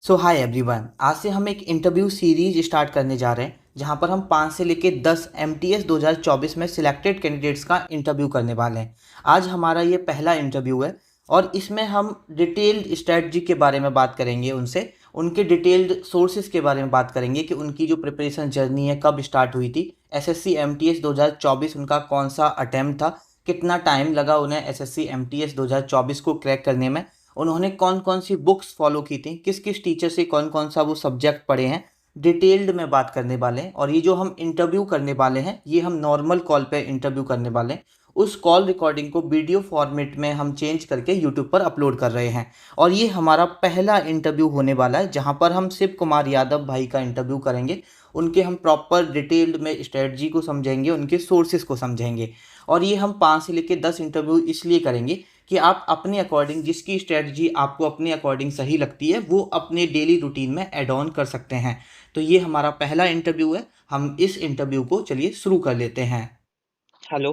सो hi everyone, आज से हम एक इंटरव्यू सीरीज स्टार्ट करने जा रहे हैं जहां पर हम 5 से लेके 10 एमटीएस 2024 में सिलेक्टेड कैंडिडेट्स का इंटरव्यू करने वाले हैं। आज हमारा ये पहला इंटरव्यू है और इसमें हम डिटेल्ड स्ट्रेटजी के बारे में बात करेंगे उनसे, उनके डिटेल्ड सोर्सेज के बारे में बात करेंगे कि उनकी जो प्रिपरेशन जर्नी है कब स्टार्ट हुई थी, एसएससी एमटीएस 2024 उनका कौन सा अटेम्प्ट था, कितना टाइम लगा उन्हें एसएससी एमटीएस 2024 को क्रैक करने में, उन्होंने कौन कौन सी बुक्स फॉलो की थी, किस किस टीचर से कौन कौन सा वो सब्जेक्ट पढ़े हैं, डिटेल्ड में बात करने वाले हैं। और ये जो हम इंटरव्यू करने वाले हैं ये हम नॉर्मल कॉल पे इंटरव्यू करने वाले हैं। उस कॉल रिकॉर्डिंग को वीडियो फॉर्मेट में हम चेंज करके यूट्यूब पर अपलोड कर रहे हैं। और ये हमारा पहला इंटरव्यू होने वाला है जहाँ पर हम शिव कुमार यादव भाई का इंटरव्यू करेंगे। उनके हम प्रॉपर डिटेल्ड में स्ट्रेटजी को समझेंगे, उनके सोर्सेज को समझेंगे। और ये हम 5 से लेकर 10 इंटरव्यू इसलिए करेंगे कि आप अपने अकॉर्डिंग जिसकी स्ट्रेटजी आपको अपने अकॉर्डिंग सही लगती है वो अपने डेली रूटीन में ऐड ऑन कर सकते हैं। तो ये हमारा पहला इंटरव्यू है। हम इस इंटरव्यू को चलिए शुरू कर लेते हैं। हेलो।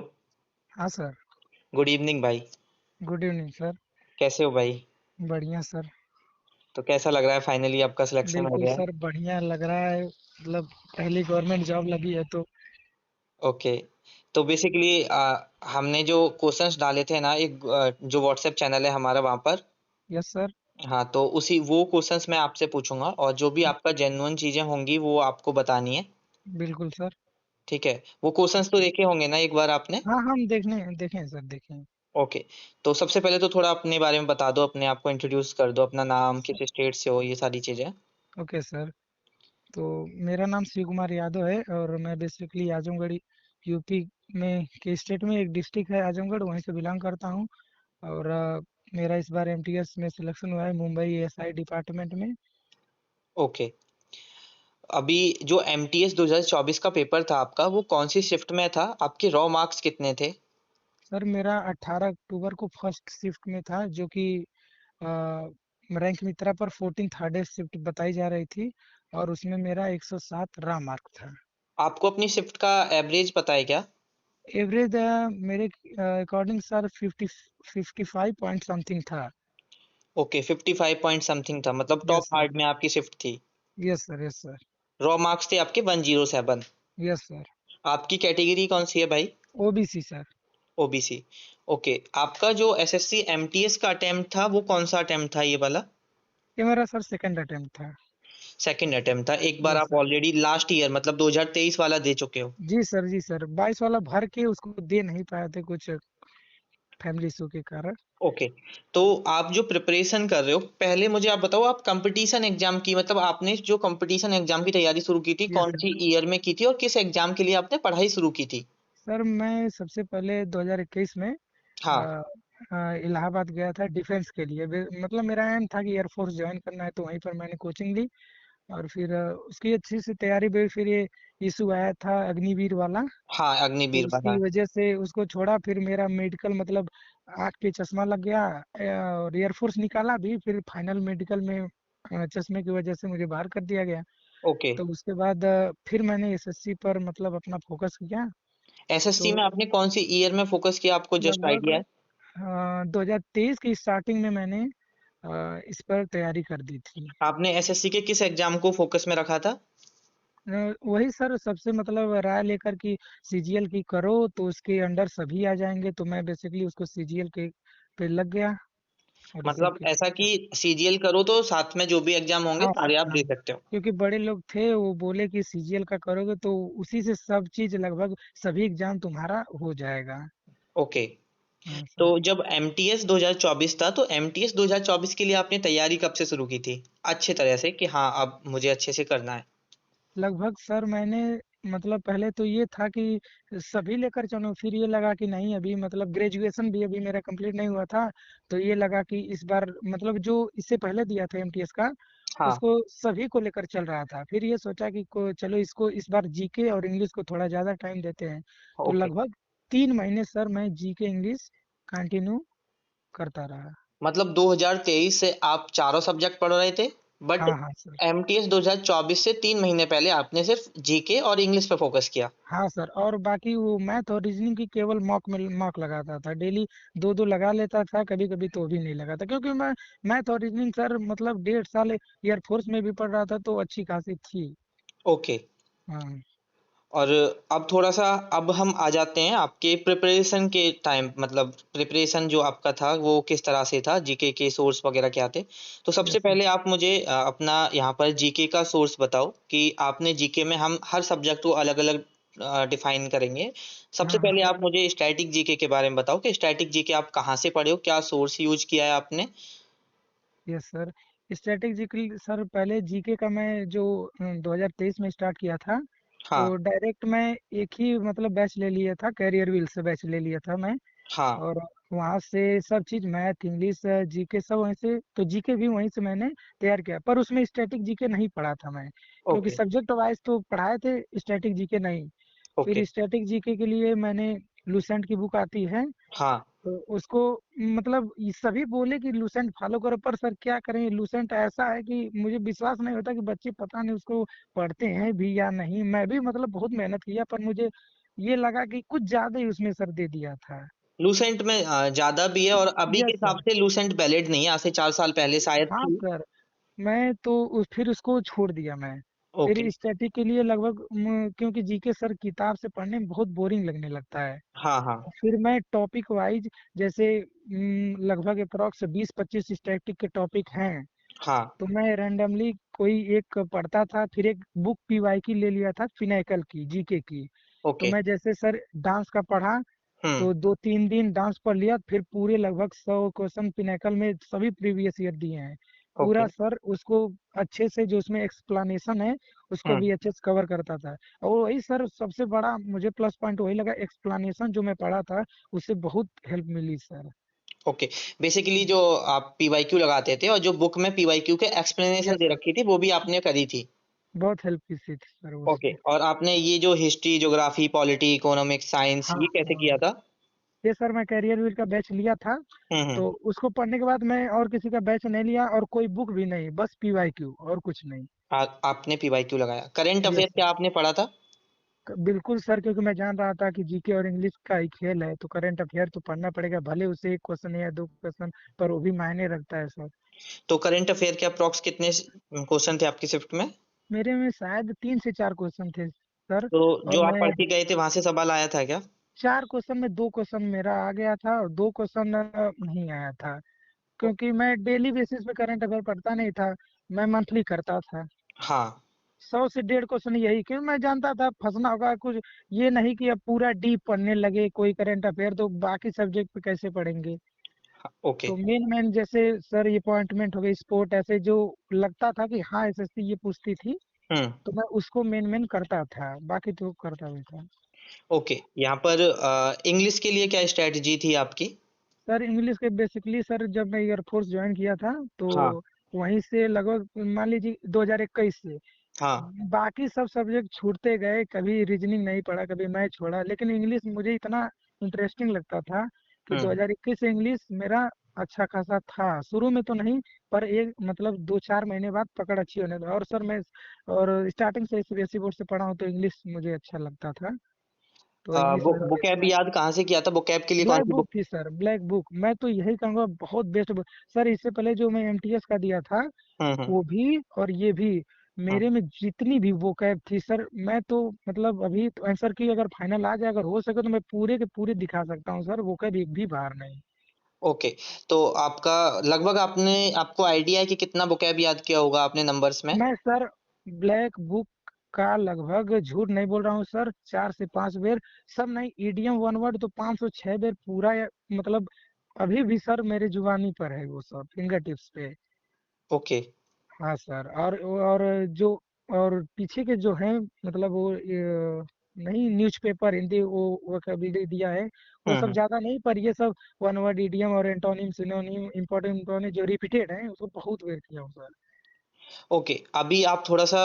हाँ सर। गुड इवनिंग भाई। Good evening sir. कैसे हो भाई? बढ़िया सर। तो कैसा लग रहा है फाइनली आपका सिलेक्शन हो बिल्कुल गया? सर, बढ़िया लग रहा है। मतलब पहली गवर्नमेंट जॉब लगी है तो। ओके। तो बेसिकली हमने जो क्वेश्चंस डाले थे ना, एक जो व्हाट्सएप चैनल है हमारा वहाँ पर। Yes sir. हाँ, तो उसी वो क्वेश्चंस मैं आपसे पूछूंगा और जो भी आपका जेन्युइन चीजें होंगी वो आपको बतानी है। बिल्कुल सर। ठीक है। वो क्वेश्चंस तो ओके। देखे होंगे ना एक बार आपने? हाँ, हम देखने देखें सर, देखें। ओके। तो सबसे पहले तो थोड़ा अपने बारे में बता दो, अपने आप को इंट्रोड्यूस कर दो, अपना नाम, सर। किस स्टेट से हो, ये सारी चीजें। Okay sir. तो मेरा नाम शिव कुमार यादव है और मैं बेसिकली आजमगढ़ यूपी में के स्टेट में एक डिस्ट्रिक्ट है आजमगढ़, वहीं से बिलोंग करता हूँ। और मेरा इस बार एमटीएस में सिलेक्शन हुआ है मुंबई एसआई डिपार्टमेंट में। ओके। अभी जो एमटीएस 2024 का पेपर था आपका, वो कौन सी शिफ्ट में था? आपके रॉ मार्क्स कितने थे? सर मेरा 18 अक्टूबर को फर्स्ट शिफ्ट में था, जो कि रैंक मित्रा पर 14 थर्ड डे शिफ्ट बताई जा रही थी। और उसमें मेरा 107 रहा मार्क था। आपको अपनी शिफ्ट का एवरेज पता है क्या? एवरेज मेरे अकॉर्डिंग सर 55 पॉइंट समथिंग था। ओके, 55 पॉइंट समथिंग था, मतलब टॉप यस सर। हार्ड में आपकी शिफ्ट थी। Yes sir. Yes sir. Raw marks थे आपके 107। Yes sir. आपकी कैटेगरी कौन सी है भाई? OBC sir. ओबीसी। ओके। आपका जो एसएससी एमटीएस का अटेम्प्ट था वो कौन सा अटेम्प्ट था, ये वाला? ये मेरा सर सेकंड अटेम्प्ट था। सेकंड अटेम्प्ट था। एक बार यस आप सर। ऑलरेडी लास्ट ईयर मतलब 2023 वाला दे चुके हो। जी सर, जी सर, 22 वाला भर के उसको दे नहीं पाए थे, कुछ फैमिली इशू के कारण। ओके। तो आप जो प्रिपरेशन कर रहे हो, पहले मुझे आप बताओ, आप कंपटीशन एग्जाम की मतलब आपने जो कंपटीशन एग्जाम की तैयारी शुरू की थी यस कौन सर। सी ईयर में की थी और किस एग्जाम के लिए आपने पढ़ाई शुरू की थी? सर मैं सबसे पहले 2021 में अ, हाँ। इलाहाबाद गया था डिफेंस के लिए। मतलब मेरा एम था कि एयरफोर्स ज्वाइन करना है, तो वहीं पर मैंने कोचिंग ली। और फिर उसकी अच्छी से तैयारी भी। फिर ये इशू आया था अग्निवीर वाला, हाँ, तो अग्निवीर उसकी वाला। वजह से उसको छोड़ा। फिर मेरा मेडिकल मतलब आँख पे चश्मा लग गया, और एयरफोर्स निकाला भी, फिर फाइनल मेडिकल में चश्मे की वजह से मुझे बाहर कर दिया गया। ओके। तो उसके बाद फिर मैंने एसएससी पर मतलब अपना फोकस किया। एसएससी तो में आपने कौन सी ईयर में फोकस किया, आपको जस्ट लगभग आइडिया है? 2023 की स्टार्टिंग में मैंने इस पर तैयारी कर दी थी। आपने एसएससी के किस एग्जाम को फोकस में रखा था? वही सर, सबसे मतलब राय लेकर कि सीजीएल की करो तो उसके अंडर सभी आ जाएंगे, तो मैं बेसिकली उसको सीजीएल के पे लग गया और उसी मतलब के ऐसा पीछे। कि सीजीएल करो तो साथ में जो भी एग्जाम होंगे हाँ सारे आप हाँ। दे सकते हो। क्योंकि बड़े लोग थे, वो बोले कि सीजीएल का करोगे तो उसी से सब चीज लगभग सभी एग्जाम तुम्हारा हो जाएगा। ओके। हाँ तो सर। जब एमटीएस 2024 था तो एमटीएस 2024 के लिए आपने तैयारी कब से शुरू की थी अच्छे तरह से, कि हाँ अब मुझे अच्छे से करना है? लगभग सर मैंने मतलब पहले तो ये था कि सभी लेकर चलो, फिर ये लगा कि नहीं, अभी मतलब ग्रेजुएशन भी अभी मेरा कंप्लीट नहीं हुआ था। तो ये लगा कि इस बार मतलब जो इससे पहले दिया था एमटीएस का, हाँ। उसको सभी को लेकर चल रहा था। फिर ये सोचा कि चलो इसको इस बार जीके और इंग्लिश को थोड़ा ज्यादा टाइम देते हैं। तो ओके। लगभग 3 महीने सर मैं जीके इंग्लिश कंटिन्यू करता रहा। मतलब 2023 से आप चारों सब्जेक्ट पढ़ रहे थे? बट हाँ हाँ सर। एमटीएस 2024 से 3 महीने पहले आपने सिर्फ जीके और इंग्लिश पे फोकस किया। हाँ सर, और बाकी वो मैथ और रीजनिंग की केवल मॉक में मॉक लगाता था डेली, दो दो लगा लेता था, कभी कभी तो भी नहीं लगाता, क्योंकि मैं मैथ और रीजनिंग सर मतलब 1.5 साल एयरफोर्स में भी पढ़ रहा था तो अच्छी खासी थी। ओके। हाँ। और अब थोड़ा सा, अब हम आ जाते हैं आपके प्रिपरेशन के टाइम, मतलब प्रिपरेशन जो आपका था वो किस तरह से था, जीके के सोर्स वगैरह क्या थे। तो सबसे यस सर। पहले आप मुझे अपना यहाँ पर जीके का सोर्स बताओ कि आपने जीके में, हम हर सब्जेक्ट को अलग अलग डिफाइन करेंगे। सबसे हाँ हाँ पहले सर। आप मुझे स्टैटिक जीके के बारे में बताओ कि स्टैटिक जीके आप कहाँ से पढ़े हो, क्या सोर्स यूज किया है आपने। Yes sir. स्ट्रेटेजिकली सर, पहले जीके का मैं जो 2023 में स्टार्ट किया था, तो हाँ। डायरेक्ट मैं एक ही मतलब बैच ले लिया था, कैरियर व्हील से बैच ले लिया था मैं। हाँ। और वहाँ से सब चीज मैथ इंग्लिश जीके सब वहीं से, तो जीके भी वहीं से मैंने तैयार किया, पर उसमें स्टैटिक जीके नहीं पढ़ा था मैं, क्योंकि ओके। सब्जेक्ट वाइज तो पढ़ाए थे, स्टैटिक जीके नहीं। ओके। फिर स्टैटिक जीके के लिए मैंने लूसेंट की बुक आती है, हाँ। तो उसको मतलब ये सभी बोले कि लूसेंट फॉलो करो, पर सर क्या करें, लूसेंट ऐसा है कि मुझे विश्वास नहीं होता कि बच्चे पता नहीं उसको पढ़ते हैं भी या नहीं। मैं भी मतलब बहुत मेहनत किया, पर मुझे ये लगा कि कुछ ज्यादा ही उसमें सर दे दिया था। लूसेंट में ज्यादा भी है, और अभी के यस हिसाब सर। से लूसेंट वैलिड नहीं है, आज से 4 साल पहले शायद हाँ थी। सर। मैं तो फिर उसको छोड़ दिया मैं। फिर ओके। स्टैटिक के लिए लगभग क्योंकि जीके सर किताब से पढ़ने में बहुत बोरिंग लगने लगता है, हाँ। हाँ। फिर मैं टॉपिक वाइज, जैसे लगभग अप्रॉक्स 20-25 स्टैटिक के टॉपिक हैं, हाँ। तो मैं रैंडमली कोई एक पढ़ता था। फिर एक बुक पीवाई की ले लिया था, फिनाइकल की जीके की। तो ओके। मैं जैसे सर डांस का पढ़ा, हम्म। तो 2-3 दिन डांस पढ़ लिया, फिर पूरे लगभग 100 क्वेश्चन पिनाकल में सभी प्रीवियस ईयर दिए हैं ओके। पूरा सर उसको अच्छे से, जो उसमें एक्सप्लेनेशन है उसको हम्म। भी अच्छे से कवर करता था। और वही सर सबसे बड़ा मुझे प्लस पॉइंट वही लगा, एक्सप्लेनेशन जो मैं पढ़ा था उससे बहुत हेल्प मिली सर। ओके। बेसिकली जो आप पीवाईक्यू लगाते थे और जो बुक में पीवाईक्यू के एक्सप्लेनेशन यस दे सर। रखी थी वो भी आपने करी थी। बहुत हेल्प की थी सर ओके। उससे। और आपने ये जो history, geography, polity, economics, science, हाँ ये कैसे हाँ। किया था। ये सर मैं कैरियर वीर का बैच लिया था, हम्म। तो उसको पढ़ने के बाद मैं और किसी का बैच नहीं लिया, और कोई बुक भी नहीं, बस पीवाईक्यू और कुछ नहीं। आपने पीवाईक्यू लगाया, करंट यस अफेयर सर। क्या आपने पढ़ा था। बिल्कुल सर, क्योंकि मैं जान रहा था कि जीके और इंग्लिश का ही खेल है, तो करंट अफेयर तो पढ़ना पड़ेगा, भले उसे एक क्वेश्चन या दो क्वेश्चन, पर वो भी मायने रखता है सर। तो करंट अफेयर के अप्रॉक्स कितने क्वेश्चन थे आपकी शिफ्ट में। मेरे में शायद 3 से 4 क्वेश्चन थे सर। तो और जो आप मैं पढ़ के गए थे वहां से सवाल आया था क्या। 4 क्वेश्चन में 2 क्वेश्चन मेरा आ गया था, और 2 क्वेश्चन नहीं आया था, क्योंकि मैं डेली बेसिस पे करंट अफेयर पढ़ता नहीं था, मैं मंथली करता था। हाँ। 100 से 1.5 क्वेश्चन यही, क्योंकि मैं जानता था फंसना होगा कुछ, ये नहीं कि अब पूरा डीप पढ़ने लगे कोई करंट अफेयर, तो बाकी सब्जेक्ट पे कैसे पढ़ेंगे। ओके। तो मेन मेन जैसे सर ये अपॉइंटमेंट हो गई, स्पोर्ट, ऐसे जो लगता था कि हाँ एसएससी ये पूछती थी, हम्म। तो मैं उसको मेन मेन करता था, बाकी तो करता भी था। ओके। यहाँ पर इंग्लिश के लिए क्या स्ट्रेटजी थी आपकी। सर इंग्लिश के बेसिकली सर, जब मैं एयरफोर्स ज्वाइन किया था, तो हाँ। वहीं से लगभग मान लीजिए 2021 से हाँ। बाकी सब सब्जेक्ट छूटते गए, कभी रीजनिंग नहीं पढ़ा, कभी मैथ छोड़ा, लेकिन इंग्लिश मुझे इतना इंटरेस्टिंग लगता था कि हम्म। 2021 से इंग्लिश मेरा अच्छा खासा था, शुरू में तो नहीं, पर एक मतलब 2-4 महीने बाद पकड़ अच्छी होने लगा। और सर मैं और स्टार्टिंग से सीबीएसई बोर्ड से पढ़ा हूँ, तो इंग्लिश मुझे अच्छा लगता था, तो इंग्लिश मेरा बेस्ट बुकैब था। याद कहाँ से किया था, बुकैब के लिए कौन ब्लैक सी बुक बुक। थी सर, ब्लैक बुक, मैं तो यही कहूँगा बहुत बेस्ट बुक सर। इससे पहले जो मैं एमटीएस का दिया था, हम्म। वो भी और ये भी, हम्म। मेरे में जितनी भी वोकैब थी सर, मैं तो मतलब अभी तो आंसर की अगर फाइनल आ जाए, अगर हो सके तो मैं पूरे के पूरे दिखा सकता हूँ सर, वोकैब एक भी बाहर नहीं। ओके। तो आपका लगभग, आपको आइडिया है कि कितना बुकैब याद किया होगा आपने नंबर्स में। मैं सर ब्लैक बुक का लगभग, झूठ नहीं बोल रहा हूँ सर, 4 से 5 बेर, सब नहीं, ईडीएम वन वर्ड तो 500-6 बेर पूरा मतलब अभी भी सर मेरे जुबानी पर है वो सब, फिंगर टिप्स पे। ओके। हाँ सर। और जो और पीछे के जो हैं, मतलब वो नहीं, न्यूज़पेपर हिंदी वो वोकेबलरी दिया है, वो सब हम्म। ज्यादा नहीं, पर ये सब वन वर्ड इडियम और एंटोनिम सिनोनिम इंपॉर्टेंट इंटोनिम जो रिपीटेड है उसको बहुत बेर किया हूँ सर। ओके। अभी आप थोड़ा सा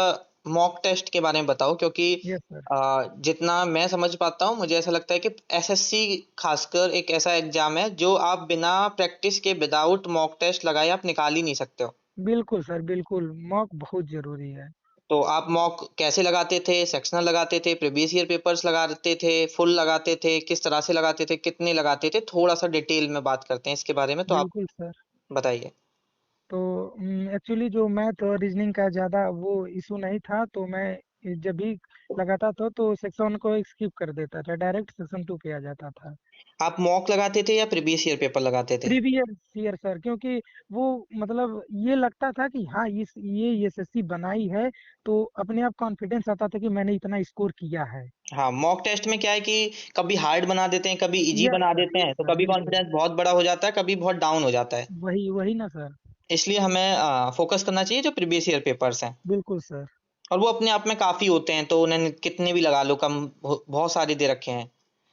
मॉक टेस्ट के बारे में बताओ, क्योंकि यस सर। जितना मैं समझ पाता हूँ, मुझे ऐसा लगता है कि एसएससी खासकर एक ऐसा एग्जाम है जो आप बिना प्रैक्टिस के, विदाउट मॉक टेस्ट लगाए आप निकाल ही नहीं सकते हो। बिल्कुल सर, बिल्कुल मॉक बहुत जरूरी है। तो आप मॉक कैसे लगाते थे? सेक्शनल लगाते थे, प्रीवियस ईयर पेपर्स लगाते थे, फुल लगाते थे, किस तरह से लगाते थे, कितने लगाते थे? थोड़ा सा डिटेल में बात करते हैं इसके बारे में, तो आप बिल्कुल सर। बताइए। तो एक्चुअली जो मैथ और रीजनिंग का ज़्यादा वो इशू नहीं था, तो मैं जब भी लगाता था तो सेक्शन वन को स्किप कर देता था, डायरेक्ट सेक्शन टू पे आ जाता था। आप मॉक लगाते थे या प्रीवियस ईयर पेपर लगाते थे? प्रीवियस ईयर सर, क्योंकि वो मतलब ये लगता था कि हाँ ये एसएससी बनाई है, तो अपने आप कॉन्फिडेंस आता था कि मैंने इतना स्कोर किया है। हाँ, मॉक टेस्ट में क्या है कि कभी हार्ड बना देते हैं, कभी इजी बना देते यस हैं, तो सर, कभी बिल्कुल। कॉन्फिडेंस बहुत बड़ा हो जाता है, कभी बहुत डाउन हो जाता है। वही वही ना सर। इसलिए हमें फोकस करना चाहिए जो प्रीवियस ईयर पेपर्स हैं। बिल्कुल सर। और वो अपने आप में काफ़ी होते हैं, तो उन्हें कितने भी लगा लो, कम बहुत सारे दे रखे हैं।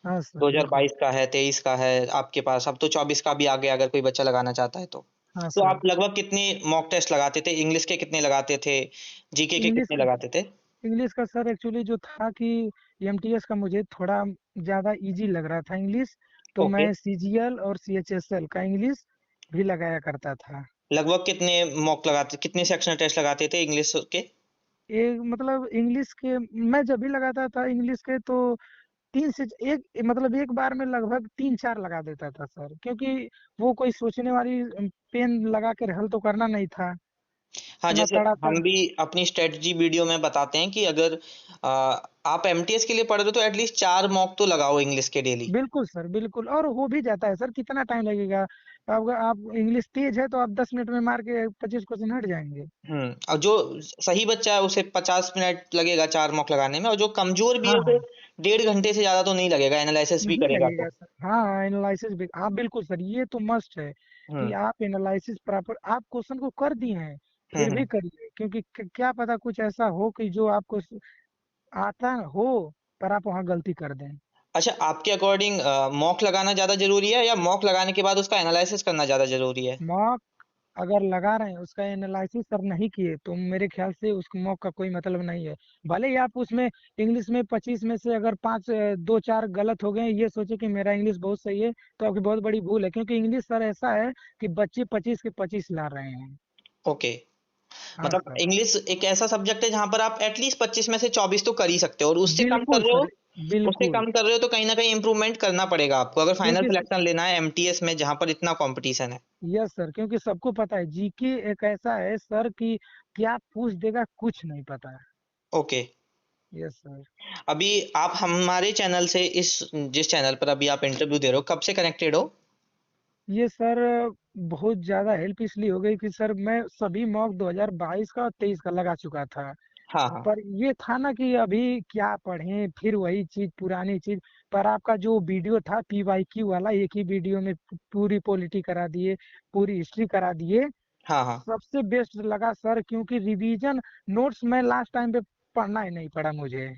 हाँ सर, बिल्कुल। 2022 का है, 23 का है आपके पास, अब तो 24 का भी आ गया अगर कोई बच्चा लगाना चाहता है तो। हाँ तो सर। आप लगभग कितने मॉक टेस्ट लगाते थे? इंग्लिश के कितने लगाते थे? जीके के इंग्लिश कितने का लगाते थे? इंग्लिश का सर एक्चुअली जो था कि एमटीएस का मुझे थोड़ा ज़्यादा इजी लग रहा था इंग्लिश, तो ओके। मैं सीजीएल और सीएचएसएल का इंग्लिश भी लगाया करता था। लगभग कितने मॉक लगाते, कितने सेक्शनल टेस्ट लगाते थे इंग्लिश के? एक मतलब इंग्लिश के मैं जब भी लगाता था इंग्लिश के, तो तीन से एक मतलब एक बार में लगभग तीन चार लगा देता था सर, क्योंकि वो कोई सोचने वाली पेन लगा कर हल तो करना नहीं था, हाँ, इतना जैसे तड़ातड़। हम भी अपनी स्ट्रेटजी वीडियो में बताते हैं कि अगर आ, आप एमटीएस के लिए पढ़ रहे हो तो एटलीस्ट 4 मॉक तो लगाओ इंग्लिश के डेली। बिल्कुल सर, बिल्कुल, और हो भी जाता है सर, कितना टाइम लगेगा? अगर आप इंग्लिश तेज है तो आप 10 मिनट में मार के 25 क्वेश्चन हट जाएंगे। और जो सही बच्चा है उसे 50 मिनट लगेगा 4 मॉक लगाने में, और जो कमजोर भी है हाँ उसे हाँ। 1.5 घंटे से ज्यादा तो नहीं लगेगा, एनालिसिस भी नहीं करेगा लगेगा तो। सर, हाँ एनालिसिस भी, हाँ बिल्कुल सर, ये तो मस्ट है कि हम्म आप एनालिसिस प्रॉपर, आप क्वेश्चन को कर दिए हैं फिर भी हम्म। करिए, क्योंकि क्या पता कुछ ऐसा हो कि जो आपको आता हो पर आप वहाँ गलती कर दें। अच्छा, आपके अकॉर्डिंग मॉक लगाना ज्यादा जरूरी है या मॉक लगाने के बाद उसका एनालिसिस करना ज्यादा जरूरी है? मॉक अगर लगा रहे हैं उसका एनालिसिस सर नहीं किए तो मेरे ख्याल से उस मॉक का कोई मतलब नहीं है। भले ही आप उसमें इंग्लिश में 25 में से अगर पाँच दो चार गलत हो गए, ये सोचे कि मेरा इंग्लिश बहुत सही है, तो आपकी बहुत बड़ी भूल है, क्योंकि इंग्लिश सर ऐसा है कि बच्चे 25 के 25 ला रहे हैं। ओके। हाँ मतलब सर। इंग्लिश एक ऐसा सब्जेक्ट है जहां पर आप एटलीस्ट 25 में से 24 तो कर ही सकते हो, और उससे कम कर बिल्कुल रहे हो, सर, बिल्कुल। तो कहीं ना कहीं इंप्रूवमेंट करना पड़ेगा आपको अगर फाइनल क्योंकि सिलेक्शन लेना है एमटीएस में जहां पर इतना कंपटीशन है। यस सर, क्योंकि सबको पता है जीके एक ऐसा है सर कि क्या पूछ देगा कुछ नहीं पता। ओके। Yes sir. अभी आप हमारे चैनल से इस जिस चैनल पर अभी आप इंटरव्यू दे रहे हो, कब से कनेक्टेड हो? ये सर बहुत ज़्यादा हेल्प इसलिए हो गई कि सर मैं सभी मॉक 2022 का और 23 का लगा चुका था। हाँ हाँ पर ये था ना कि अभी क्या पढ़ें, फिर वही चीज़ पुरानी चीज़। पर आपका जो वीडियो था पीवाईक्यू वाला, एक ही वीडियो में पूरी पॉलिटी करा दिए, पूरी हिस्ट्री करा दिए, हाँ हाँ। सबसे बेस्ट लगा सर, क्योंकि रिवीजन नोट्स में लास्ट टाइम पे पढ़ना ही नहीं पड़ा मुझे।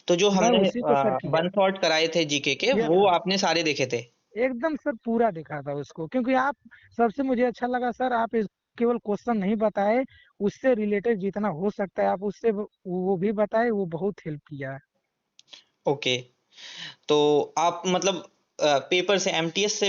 तो जो मैं हमने उसी को सर किया। वन शॉट कराए थे जीके के, यस वो सर, आपने सारे देखे थे? एकदम सर पूरा देखा था उसको, क्योंकि आप सबसे मुझे अच्छा लगा सर, आप केवल क्वेश्चन नहीं बताए, उससे रिलेटेड जितना हो सकता है आप उससे वो भी बताए, वो बहुत हेल्प किया। ओके। तो आप मतलब पेपर से एमटीएस से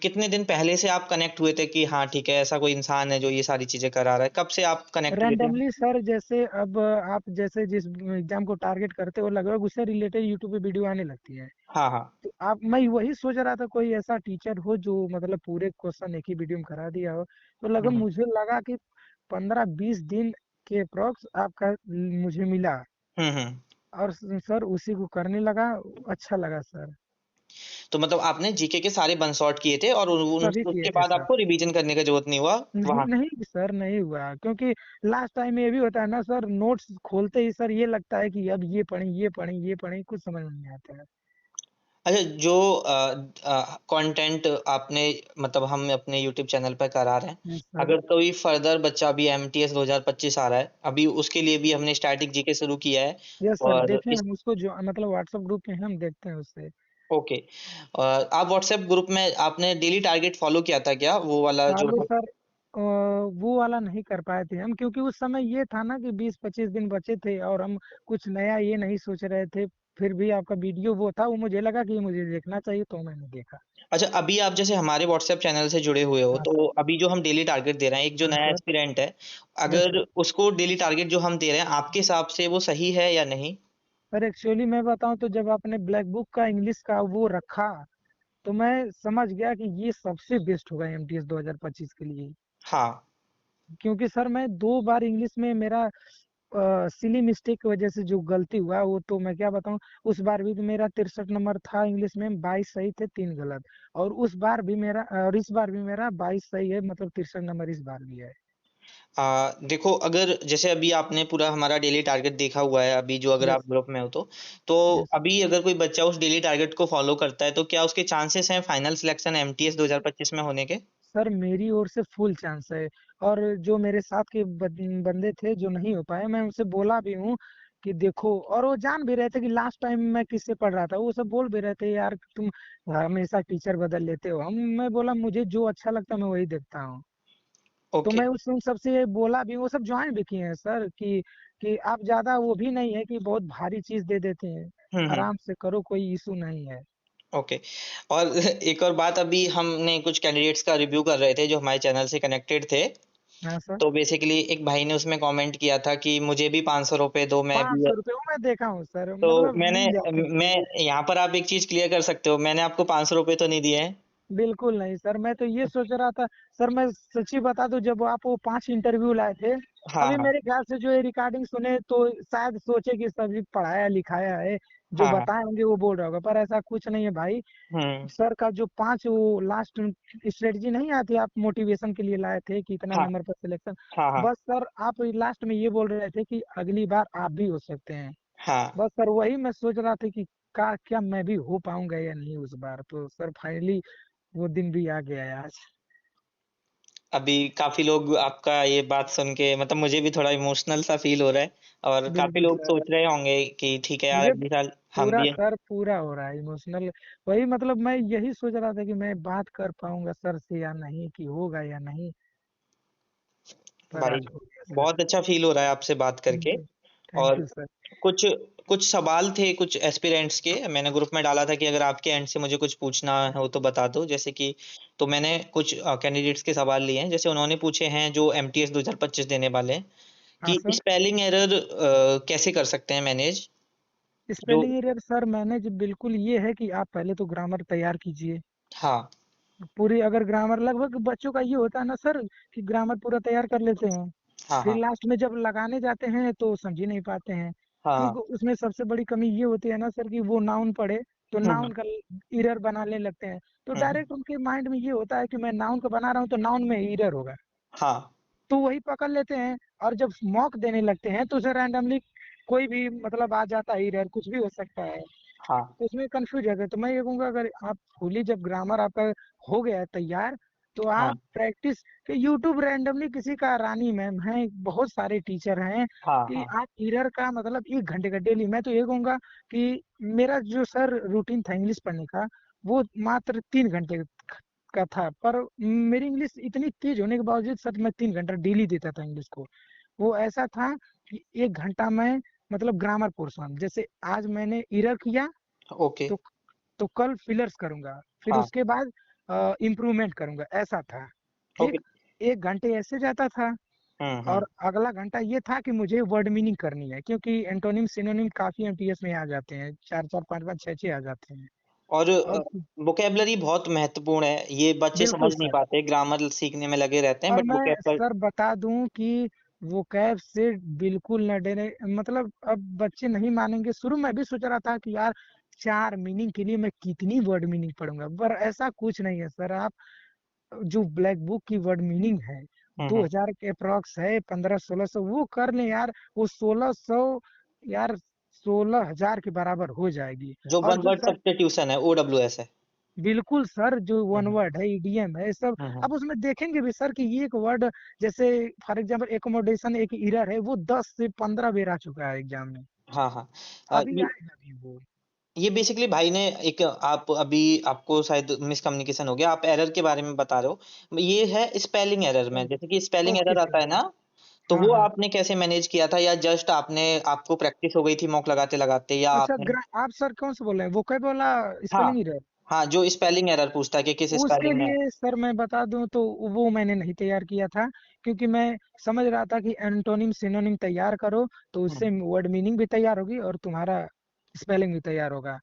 कितने दिन पहले से आप कनेक्ट हुए थे कि हाँ ठीक है, ऐसा कोई इंसान है जो ये सारी चीजें करा रहा है? कब से आप कनेक्ट हुए थे? रैंडमली सर, जैसे अब आप जैसे जिस एग्जाम को टारगेट करते हो लगभग उससे रिलेटेड यूट्यूब पे वीडियो आने लगती है। हाँ हाँ। तो आप मैं वही सोच रहा था कोई ऐसा टीचर हो जो मतलब पूरे क्वेश्चन एक ही वीडियो में करा दिया हो, तो लगभग हम्म मुझे लगा कि 15-20 दिन के अप्रोक्स आपका मुझे मिला, हम्म। और सर उसी को करने लगा, अच्छा लगा सर। तो मतलब आपने जीके के सारे वन शॉट किए थे और सभी किए उसके थे बाद सर। आपको रिवीजन करने की जरूरत नहीं हुआ नहीं वहां से? नहीं सर, नहीं हुआ, क्योंकि लास्ट टाइम में ये भी होता है ना सर, नोट्स खोलते ही सर ये लगता है कि अब ये पढ़ें ये पढ़ें ये पढ़ें, कुछ समझ में नहीं आता है। अच्छा, जो कंटेंट आपने मतलब हम अपने यूट्यूब चैनल पर करा रहे हैं, यस सर। अगर कोई फर्दर बच्चा भी एमटीएस 2025 आ रहा है, अभी उसके लिए भी हमने स्टैटिक जीके शुरू किया है। यस सर, और देखें हम उसको जो मतलब व्हाट्सएप ग्रुप में हम देखते हैं उससे। ओके। आप व्हाट्सएप ग्रुप में आपने डेली टारगेट फॉलो किया था क्या, वो वाला जो फॉलो सर वो वाला नहीं कर पाए थे हम, क्योंकि उस समय ये था ना कि 20-25 दिन बचे थे और हम कुछ नया ये नहीं सोच रहे थे। फिर भी आपका वीडियो वो था, वो मुझे लगा कि मुझे देखना चाहिए, तो मैंने देखा। अच्छा, अभी आप जैसे हमारे व्हाट्सएप चैनल से जुड़े हुए हो, हाँ तो सर। अभी जो हम डेली टारगेट दे रहे हैं, एक जो हाँ नया सर। एस्पिरेंट है, यस अगर सर। उसको डेली टारगेट जो हम दे रहे हैं, आपके हिसाब से वो सही है या नहीं? पर एक्चुअली मैं बताऊं तो जब आपने ब्लैक बुक का इंग्लिश का वो रखा, तो मैं समझ गया कि ये सबसे बेस्ट होगा एमटीएस 2025 के लिए। हाँ। क्योंकि सर मैं 2 बार इंग्लिश में मेरा सिली मिस्टेक की वजह से जो गलती हुआ वो तो मैं क्या बताऊं। उस बार भी तो मेरा 63 नंबर था इंग्लिश में, 22 सही थे, 3 गलत। और उस बार भी मेरा और इस बार भी मेरा 22 सही है, मतलब 63 नंबर इस बार भी है। देखो, अगर जैसे अभी आपने पूरा हमारा डेली टारगेट देखा हुआ है, अभी जो अगर यस। आप ग्रुप में हो तो यस। अभी अगर कोई बच्चा उस डेली टारगेट को फॉलो करता है, तो क्या उसके चांसेस हैं फाइनल सिलेक्शन एमटीएस 2025 में होने के? सर मेरी ओर से फुल चांस है। और जो मेरे साथ के बंदे थे जो नहीं हो पाए, मैं उनसे बोला भी हूँ कि देखो, और वो जान भी रहे थे कि लास्ट टाइम मैं किससे पढ़ रहा था। वो सब बोल भी रहे थे यार तुम हमेशा टीचर बदल लेते हो। हम मैं बोला मुझे जो अच्छा लगता है मैं वही देखता हूँ। तो ओके। मैं उन सबसे बोला भी, वो सब ज्वाइन भी किए हैं सर कि आप ज्यादा वो भी नहीं है कि बहुत भारी चीज दे देते हैं। हम्म। आराम से करो, कोई इशू नहीं है। ओके। और एक और बात, अभी हमने कुछ कैंडिडेट्स का रिव्यू कर रहे थे जो हमारे चैनल से कनेक्टेड थे। हाँ सर। तो बेसिकली एक भाई ने उसमें कमेंट किया था कि मुझे भी 500 रुपये दो, मैं पाँच भी। सौ रुपये वो मैं देखा हूँ सर, तो मतलब मैंने मिल जाते हैं मैं भाई। यहाँ पर आप एक चीज क्लियर कर सकते हो, मैंने आपको 500 रुपये तो नहीं दिए हैं। बिल्कुल नहीं सर, मैं तो ये सोच रहा था। सर मैं सच्ची बता दूं, जब आप वो 5 इंटरव्यू लाए थे, हाँ, अभी हाँ, मेरे ख्याल से जो ये रिकॉर्डिंग सुने तो शायद सोचे कि सभी पढ़ाया लिखाया है, जो हाँ, हाँ। बताए होंगे वो बोल रहा होगा, पर ऐसा कुछ नहीं है भाई। हम्म। सर का जो 5 वो लास्ट स्ट्रेटजी नहीं आती, आप मोटिवेशन के लिए लाए थे कि इतना हाँ, नंबर पर सिलेक्शन। हाँ, हाँ, बस सर आप लास्ट में ये बोल रहे थे कि अगली बार आप भी हो सकते हैं। हाँ। बस सर वही मैं सोच रहा था कि का क्या मैं भी हो पाऊंगा या नहीं उस बार। तो सर फाइनली वो दिन भी आ गया है आज। अभी काफी लोग आपका ये बात सुन के, मतलब मुझे भी थोड़ा इमोशनल सा फील हो रहा है। और काफी बिल्कुल लोग सर। सोच रहे होंगे कि ठीक है यार, मुझे अगले साल हम पूरा भी। सर पूरा हो रहा है इमोशनल। वही मतलब मैं यही सोच रहा था कि मैं बात कर पाऊंगा सर से या नहीं, कि होगा या नहीं। पर भाई, आज हो गया सर। बहुत अच्छा फील हो रहा है आपसे बात करके। थैंक और यू सर। कुछ कुछ सवाल थे कुछ एस्पिरेंट्स के, मैंने ग्रुप में डाला था कि अगर आपके एंड से मुझे कुछ पूछना हो तो बता दो, जैसे कि। तो मैंने कुछ कैंडिडेट्स के सवाल लिए हैं, जैसे उन्होंने पूछे हैं जो एमटीएस 2025 देने वाले हैं, हाँ कि सर। स्पेलिंग एरर कैसे कर सकते हैं मैनेज। जो। स्पेलिंग एरर सर मैंने जो बिल्कुल ये है कि आप पहले तो ग्रामर तैयार कीजिए हाँ, पूरी। अगर ग्रामर लगभग बच्चों का ये होता है ना सर कि ग्रामर पूरा तैयार कर लेते हैं, हाँ, फिर हाँ, लास्ट में जब लगाने जाते हैं तो समझ ही नहीं पाते हैं। हाँ, हाँ। क्योंकि उसमें सबसे बड़ी कमी ये होती है ना सर कि वो नाउन पढ़े तो हम्म, नाउन का इरर बनाने लगते हैं। तो हम्म। डायरेक्ट उनके माइंड में ये होता है कि मैं नाउन का बना रहा हूँ तो नाउन में इरर होगा, हाँ, तो वही पकड़ लेते हैं। और जब मॉक देने लगते हैं तो उसे रैंडमली कोई भी मतलब आ जाता है, इरर कुछ भी हो सकता है। हाँ, तो उसमें कंफ्यूज रहते हैं। तो मैं ये कहूंगा अगर आप फुली जब ग्रामर आपका हो गया है तैयार, तो हाँ, आप प्रैक्टिस कि यूट्यूब रैंडमली किसी का, रानी मैम है, बहुत सारे टीचर हैं, हाँ, कि हाँ, आप इरर का मतलब 1 घंटे का डेली। मैं तो ये कहूंगा कि मेरा जो सर रूटीन था इंग्लिश पढ़ने का, वो मात्र 3 घंटे का था। पर मेरी इंग्लिश इतनी तेज होने के बावजूद सर मैं 3 घंटा डेली देता था इंग्लिश को। वो ऐसा था कि 1 घंटा में मतलब ग्रामर पोर्शन, जैसे आज मैंने इरर किया ओके। तो कल फिलर्स करूंगा, फिर हाँ, उसके बाद इम्प्रूवमेंट करूंगा, ऐसा था। ओके। ठीक। 1 घंटे ऐसे जाता था। हम्म, और अगला घंटा ये था कि मुझे वर्ड मीनिंग करनी है, क्योंकि एंटोनिम सिनोनिम काफी एमटीएस में आ जाते हैं, चार चार पांच पांच छह छह आ जाते हैं। और और वोकेबलरी बहुत महत्वपूर्ण है, ये बच्चे समझ बिल्कुल नहीं सर। पाते, ग्रामर सीखने में लगे रहते हैं, और बट मैं वोकेबलरी। सर बता दूं कि वोकैब से बिल्कुल न डरे। मतलब अब बच्चे नहीं मानेंगे, शुरू में भी सोच रहा था कि यार 4 मीनिंग के लिए मैं कितनी वर्ड मीनिंग पढ़ूंगा, पर ऐसा कुछ नहीं है सर। आप जो ब्लैक बुक की वर्ड मीनिंग है हम्म, 2000 के अप्रॉक्स है, 1500 1600 वो कर लें यार, वो 1600 यार 16,000 के बराबर हो जाएगी। जो और वन जो वर्ड सर सब्स्टिट्यूशन है, OWS है। बिल्कुल सर, जो वन हम्म, वर्ड है ईडीएम है सब। हम्म। अब उसमें देखेंगे भी सर कि ये एक वर्ड, जैसे फॉर एग्जांपल एकोमोडेशन एक इरर है, वो 10 से 15 बार आ चुका है एग्जाम में। हाँ, हाँ। अभी आएगा भी वो। ये बेसिकली भाई ने एक, आप अभी आपको शायद मिसकम्युनिकेशन हो गया, आप एरर के बारे में बता रहे हो, ये है स्पेलिंग एरर में, जैसे कि स्पेलिंग ओके एरर सर। आता है ना। तो हाँ वो हाँ। आपने कैसे मैनेज किया था, या जस्ट आपको प्रैक्टिस हो गई थी मॉक लगाते लगाते, या अच्छा, आपने? आप सर कौन से बोल रहे हैं, वो क्या बोला, हाँ, स्पेलिंग एरर? हाँ, जो स्पेलिंग एरर पूछता है कि किस उसके स्पेलिंग में। लिए सर मैं बता दूं तो वो मैंने नहीं तैयार किया था, क्योंकि मैं समझ रहा था कि एंटोनिम सिनोनिम तैयार करो तो हम्म। उससे वर्ड मीनिंग भी तैयार होगी और तुम्हारा स्पेलिंग भी तैयार होगा।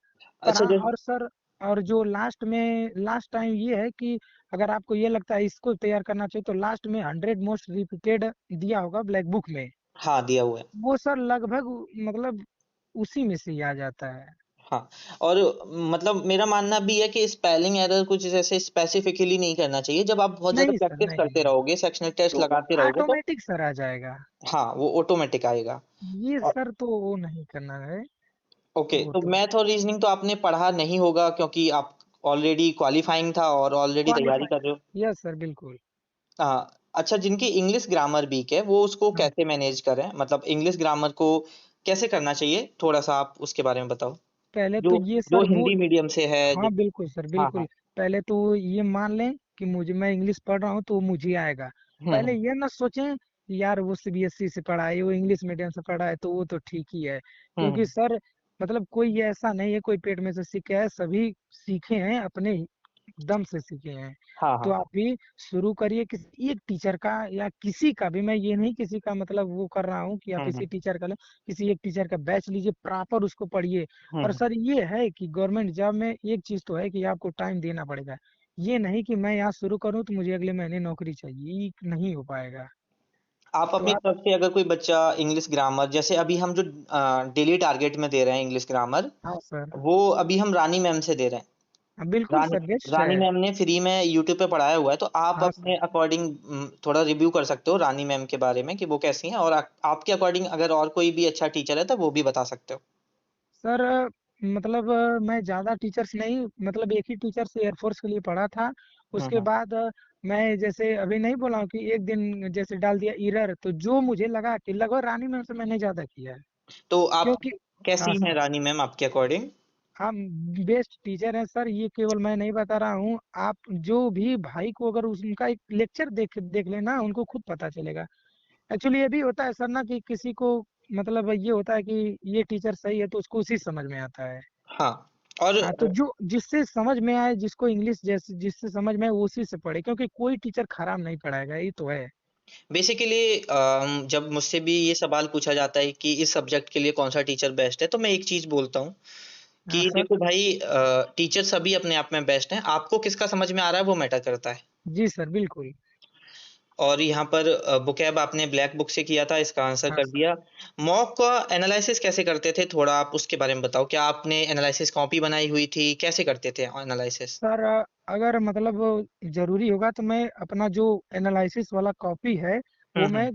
पर अच्छा, हाँ, जैसे। और सर, और जो लास्ट टाइम ये है कि अगर आपको ये लगता है इसको तैयार करना चाहिए, तो लास्ट में 100 मोस्ट रिपीटेड दिया होगा ब्लैक बुक में, हाँ, दिया हुआ है। वो सर लगभग मतलब उसी में से ही आ जाता है। हाँ, और मतलब मेरा मानना भी है कि स्पेलिंग एरर कुछ जैसे स्पेसिफिकली नहीं करना चाहिए। जब आप बहुत ज्यादा नहीं सर, प्रैक्टिस नहीं करते नहीं, रहोगे, सेक्शनल टेस्ट तो लगाते रहोगे, तो ऑटोमेटिक सर आ जाएगा। हाँ, वो ऑटोमेटिक आएगा। ये और सर तो वो नहीं करना है, ओके, वो तो तो मैथ और रीजनिंग तो आपने पढ़ा नहीं होगा, क्योंकि आप ऑलरेडी क्वालिफाइंग था और ऑलरेडी तैयारी कर क्वालिफाई। रहे हो। यस सर, बिल्कुल। अच्छा, जिनकी इंग्लिश ग्रामर वीक है वो उसको हाँ, कैसे मैनेज करें, मतलब इंग्लिश ग्रामर को कैसे करना चाहिए, थोड़ा सा आप उसके बारे में बताओ। पहले तो जो ये जो सर वो, हिंदी मीडियम से है, हाँ बिल्कुल सर, हाँ, बिल्कुल। हाँ। पहले तो ये मान लें कि मैं इंग्लिश पढ़ रहा हूँ तो मुझे आएगा। पहले हम्म। ये ना सोचें कि यार वो सीबीएसई से पढ़ा है, वो इंग्लिश मीडियम से पढ़ा है तो वो तो ठीक ही है। हम्म। क्योंकि सर मतलब कोई ऐसा नहीं है कोई पेट में से सीखे है, सभी सीखे हैं अपने दम से सीखे हैं। हाँ, तो हाँ। आप भी शुरू करिए किसी एक टीचर का या किसी का भी, मैं ये नहीं किसी का मतलब वो कर रहा हूँ कि आप हम्म। किसी टीचर का लें, किसी एक टीचर का बैच लीजिए, प्रॉपर उसको पढ़िए। और हम्म। सर ये है कि गवर्नमेंट जॉब में एक चीज तो है कि आपको टाइम देना पड़ेगा। ये नहीं कि मैं यहाँ शुरू करूँ तो मुझे अगले महीने नौकरी चाहिए, ये नहीं हो पाएगा। आप तो अपनी आप, तरफ से अगर कोई बच्चा इंग्लिश ग्रामर, जैसे अभी हम जो डेली टारगेट में दे रहे हैं इंग्लिश ग्रामर, हाँ सर, वो अभी हम रानी मैम से दे रहे हैं। हाँ बिल्कुल रानी सर, बेस्ट है। रानी मैम ने फ्री में यूट्यूब पे पढ़ाया हुआ है, तो आप हाँ सर। अपने अकॉर्डिंग थोड़ा रिव्यू कर सकते हो रानी मैम के बारे में कि वो कैसी हैं, और आपके अकॉर्डिंग अगर और कोई भी अच्छा टीचर है तो वो भी बता सकते हो। सर मतलब मैं ज्यादा टीचर्स नहीं, मतलब एक ही टीचर से एयरफोर्स के लिए पढ़ा था। हम्म। उसके हम्म। बाद मैं जैसे अभी नहीं बोला हूँ कि एक दिन जैसे डाल दिया एरर, तो जो मुझे लगा कि लगभग रानी मैम से मैंने ज्यादा किया है। तो आप क्योंकि हाँ कैसी हैं सर, रानी मैम आपके अकॉर्डिंग? हम बेस्ट टीचर हैं सर, ये केवल मैं नहीं बता रहा हूँ, आप जो भी भाई को अगर उनका एक लेक्चर देख देख लेना उनको खुद पता चलेगा। एक्चुअली ये भी होता है सर ना कि किसी को मतलब ये होता है कि ये टीचर सही है तो उसको उसी समझ में आता है। हाँ, और हाँ, तो जो जिससे समझ में आए, जिसको इंग्लिश जैसे जिससे समझ में आए वो उसी से पढ़े, क्योंकि कोई टीचर खराब नहीं पढ़ाएगा, ये तो है। बेसिकली जब मुझसे भी ये सवाल पूछा जाता है कि इस सब्जेक्ट के लिए कौन सा टीचर बेस्ट है, तो मैं एक चीज बोलता हूँ हाँ कि सर। देखो भाई, टीचर सभी अपने आप में बेस्ट हैं, आपको किसका समझ में आ रहा है वो मैटर करता है। जी सर, बिल्कुल। और यहाँ पर बुकैब आपने ब्लैक बुक से किया था, इसका आंसर हाँ कर सर। दिया। मॉक का एनालिसिस कैसे करते थे, थोड़ा आप उसके बारे में बताओ, क्या आपने एनालिसिस कॉपी बनाई हुई थी, कैसे करते थे एनालिसिस? सर अगर मतलब जरूरी होगा तो मैं अपना जो एनालिसिस वाला कॉपी है वो हम्म। मैं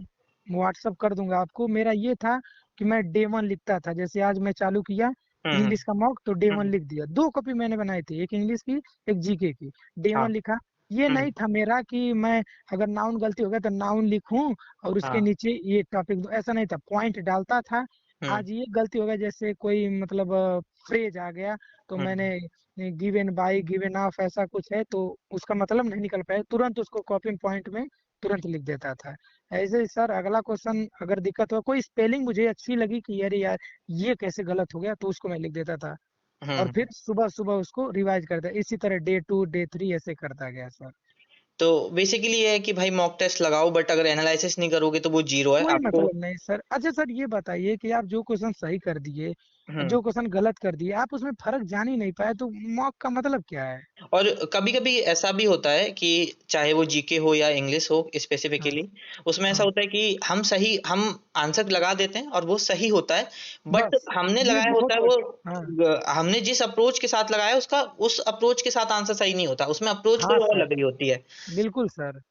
व्हाट्सअप कर दूंगा आपको। मेरा ये था कि मैं डे 1 लिखता था, जैसे आज मैं चालू किया हम्म। इंग्लिश का मॉक तो डे 1 हम्म। लिख दिया। 2 कॉपी मैंने बनाई थी, एक इंग्लिश की एक जीके की। डे हाँ। वन लिखा। ये हम्म। नहीं था मेरा कि मैं अगर नाउन गलती हो गया तो नाउन लिखूं और उसके हाँ। नीचे ये टॉपिक दो, ऐसा नहीं था, पॉइंट डालता था। हम्म। आज ये गलती हो गया जैसे कोई मतलब फ्रेज आ गया तो मैंने हम्म। गिवन बाई गिवन ऑफ ऐसा कुछ है तो उसका मतलब नहीं निकल पाया, तुरंत उसको कॉपी पॉइंट में तुरंत लिख देता था। ऐसे ही सर अगला क्वेश्चन अगर दिक्कत हुआ, कोई स्पेलिंग मुझे अच्छी लगी कि अरे यार ये कैसे गलत हो गया, तो उसको मैं लिख देता था। और हम्म। फिर सुबह सुबह उसको रिवाइज करता, इसी तरह डे 2 डे 3 ऐसे करता गया सर। तो बेसिकली ये है कि भाई मॉक टेस्ट लगाओ, बट अगर एनालिसिस नहीं करोगे तो वो जीरो है कोई आपको। मतलब नहीं सर। अच्छा सर, ये बताइए कि आप जो क्वेश्चन सही कर दिए और हम्म। जो क्वेश्चन गलत कर दिए, आप उसमें फर्क जान ही नहीं पाए, तो मॉक का मतलब क्या है? और कभी कभी ऐसा भी होता है कि चाहे वो जीके हो या इंग्लिश हो हाँ स्पेसिफिकली, उसमें ऐसा हाँ। होता है कि हम आंसर लगा देते हैं और वो सही होता है, बट बस हमने ये लगाया होता बहुत है बड़ा। वो हाँ हमने जिस अप्रोच के साथ लगाया उसका उस अप्रोच के साथ आंसर सही नहीं होता, उसमें अप्रोच हाँ कोई और सर, लग रही होती है। बिल्कुल सर।